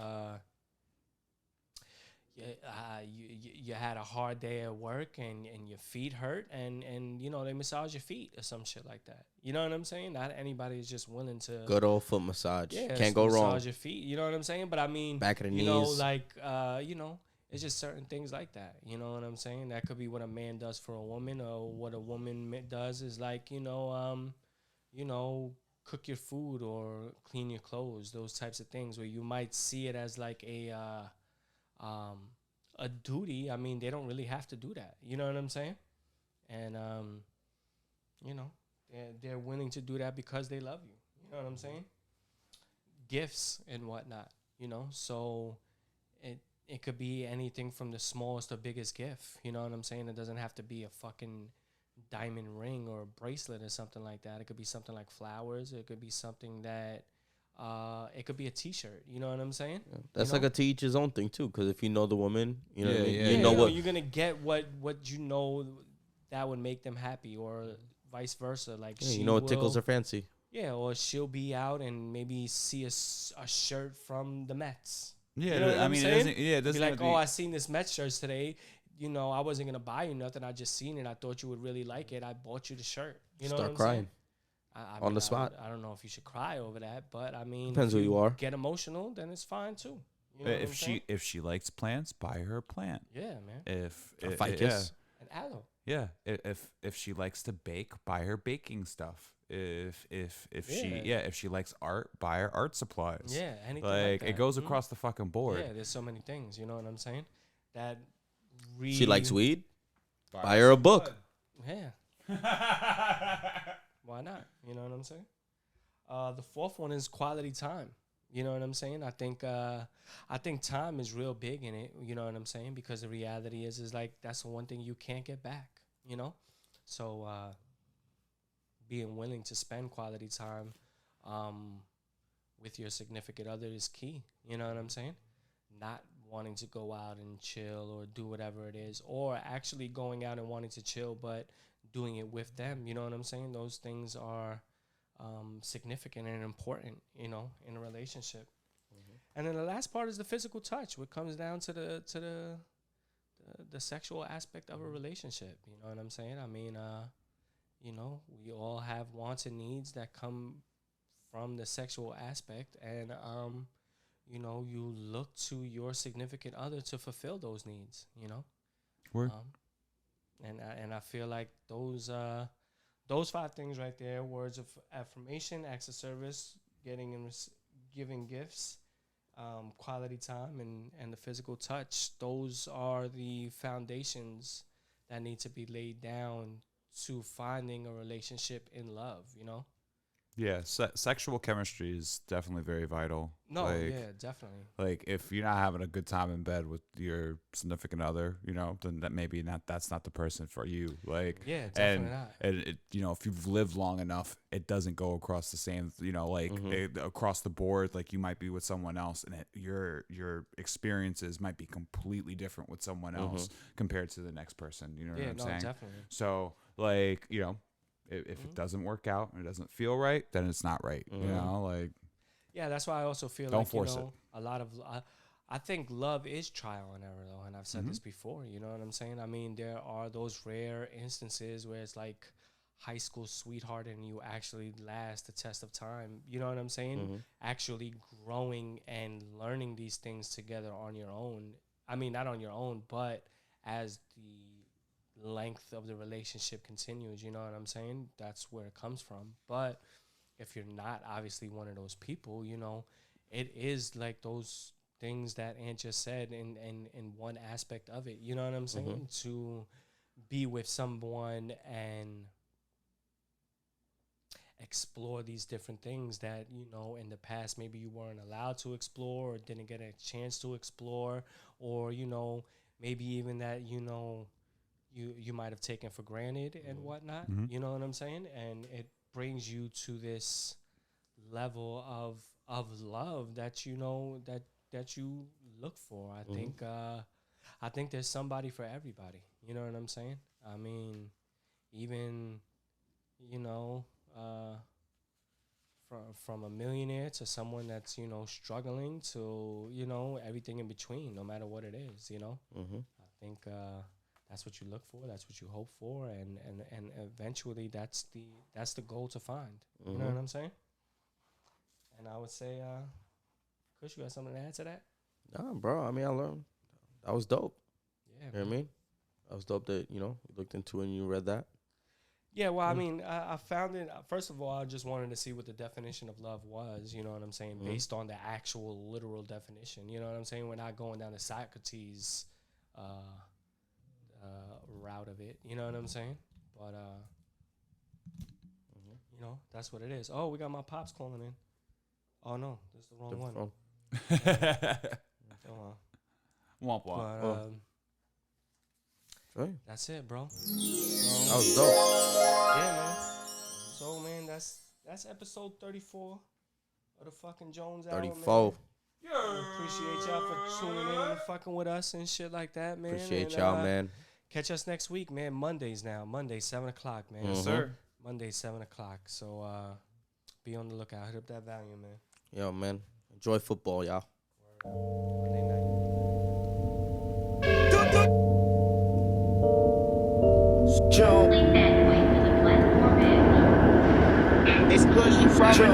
you had a hard day at work and your feet hurt and you know they massage your feet or some shit like that. You know what I'm saying? Not anybody is just willing to good old foot massage. Yeah, Can't go wrong. Massage your feet. You know what I'm saying? But I mean, back of the you knees. know, like you know, it's just certain things like that. You know what I'm saying? That could be what a man does for a woman, or what a woman does is like you know, cook your food or clean your clothes. Those types of things where you might see it as like a duty. I mean, they don't really have to do that. You know what I'm saying? And you know, they're willing to do that because they love you. You know what I'm saying? Gifts and whatnot. You know, so it could be anything from the smallest to biggest gift. You know what I'm saying? It doesn't have to be a fucking diamond ring or a bracelet or something like that. It could be something like flowers. It could be something that it could be a T-shirt. You know what I'm saying? Yeah. That's you know? like a to each his own thing too. Because if you know the woman, you know what I mean. Yeah, you know what you're gonna get what you know that would make them happy, or vice versa. Like you know what tickles her fancy. Yeah, or she'll be out and maybe see a shirt from the Mets. Yeah, you know I mean, it doesn't be like, be, oh, I seen this Mets shirt today. You know, I wasn't gonna buy you nothing. I just seen it. I thought you would really like it. I bought you the shirt. You know, start crying I on mean, the spot. I don't know if you should cry over that, but I mean, Depends if who you are. Get emotional, then it's fine too. You know if she likes plants, buy her a plant. Yeah, man. If a ficus, an aloe. Yeah, if she likes to bake, buy her baking stuff. If she likes art, buy her art supplies. Yeah, anything like that. It goes across the fucking board. Yeah, there's so many things. You know what I'm saying? That she likes weed. Buy her a book. Yeah. Why not? You know what I'm saying? The fourth one is quality time. You know what I'm saying? I think time is real big in it. You know what I'm saying? Because the reality is like that's the one thing you can't get back. You know, so being willing to spend quality time with your significant other is key. You know what I'm saying? Not wanting to go out and chill or do whatever it is, or actually going out and wanting to chill but doing it with them. You know what I'm saying? Those things are significant and important, you know, in a relationship. Mm-hmm. And then the last part is the physical touch, which comes down to the sexual aspect of a relationship. You know what I'm saying? I mean, you know, we all have wants and needs that come from the sexual aspect, and you know, you look to your significant other to fulfill those needs. You know, Word. And I feel like those 5 things right there: words of affirmation, acts of service, getting and giving gifts, quality time, and the physical touch. Those are the foundations that need to be laid down to finding a relationship in love. You know, Yeah, sexual chemistry is definitely very vital. No, like, yeah, definitely. Like if you're not having a good time in bed with your significant other, then that's not the person for you. Like, yeah, definitely not. And it, if you've lived long enough, it doesn't go across the same, across the board. Like you might be with someone else, and your experiences might be completely different with someone else compared to the next person. You know what I'm saying? Definitely. So like, if it doesn't work out and it doesn't feel right, then it's not right. Yeah, that's why I also feel don't force it. A lot of I think love is trial and error though, and I've said this before. You know what I'm saying? I mean, there are those rare instances where it's like high school sweetheart and you actually last the test of time. You know what I'm saying? Actually growing and learning these things together on your own. I mean, not on your own, but as the length of the relationship continues, you know what I'm saying? That's where it comes from. But if you're not obviously one of those people, it is like those things that Ant just said in one aspect of it, you know what I'm saying? To be with someone and explore these different things that, in the past maybe you weren't allowed to explore or didn't get a chance to explore, or, maybe even that, you might have taken for granted and whatnot, you know what I'm saying? And it brings you to this level of love that that you look for. I think there's somebody for everybody. You know what I'm saying? I mean, even from a millionaire to someone that's struggling to everything in between, no matter what it is. I think that's what you look for. That's what you hope for, and eventually that's the goal to find. You know what I'm saying? And I would say, Kush, you got something to add to that? Nah, bro. I mean, I learned. That was dope. Yeah, you know what I mean? That was dope that you looked into it and you read that. Yeah, well, I mean, I found it. First of all, I just wanted to see what the definition of love was. You know what I'm saying? Based on the actual literal definition. You know what I'm saying? We're not going down the Socrates route of it. You know what I'm saying? But that's what it is. Oh, we got my pops calling in. Oh no, this is the wrong one. Womp womp. But, that's it, bro. That was dope. Yeah, man. So, man, that's episode 34 of the fucking Jones Hour, 34. Man. Appreciate y'all for tuning in and fucking with us and shit like that, man. Appreciate y'all, man. Catch us next week, man. Mondays now. Monday, 7 o'clock, man. Yes, sir. Monday, 7 o'clock. So, be on the lookout. Hit up that volume, man. Yo, man. Enjoy football, y'all. Monday night. Joe. It's Kush from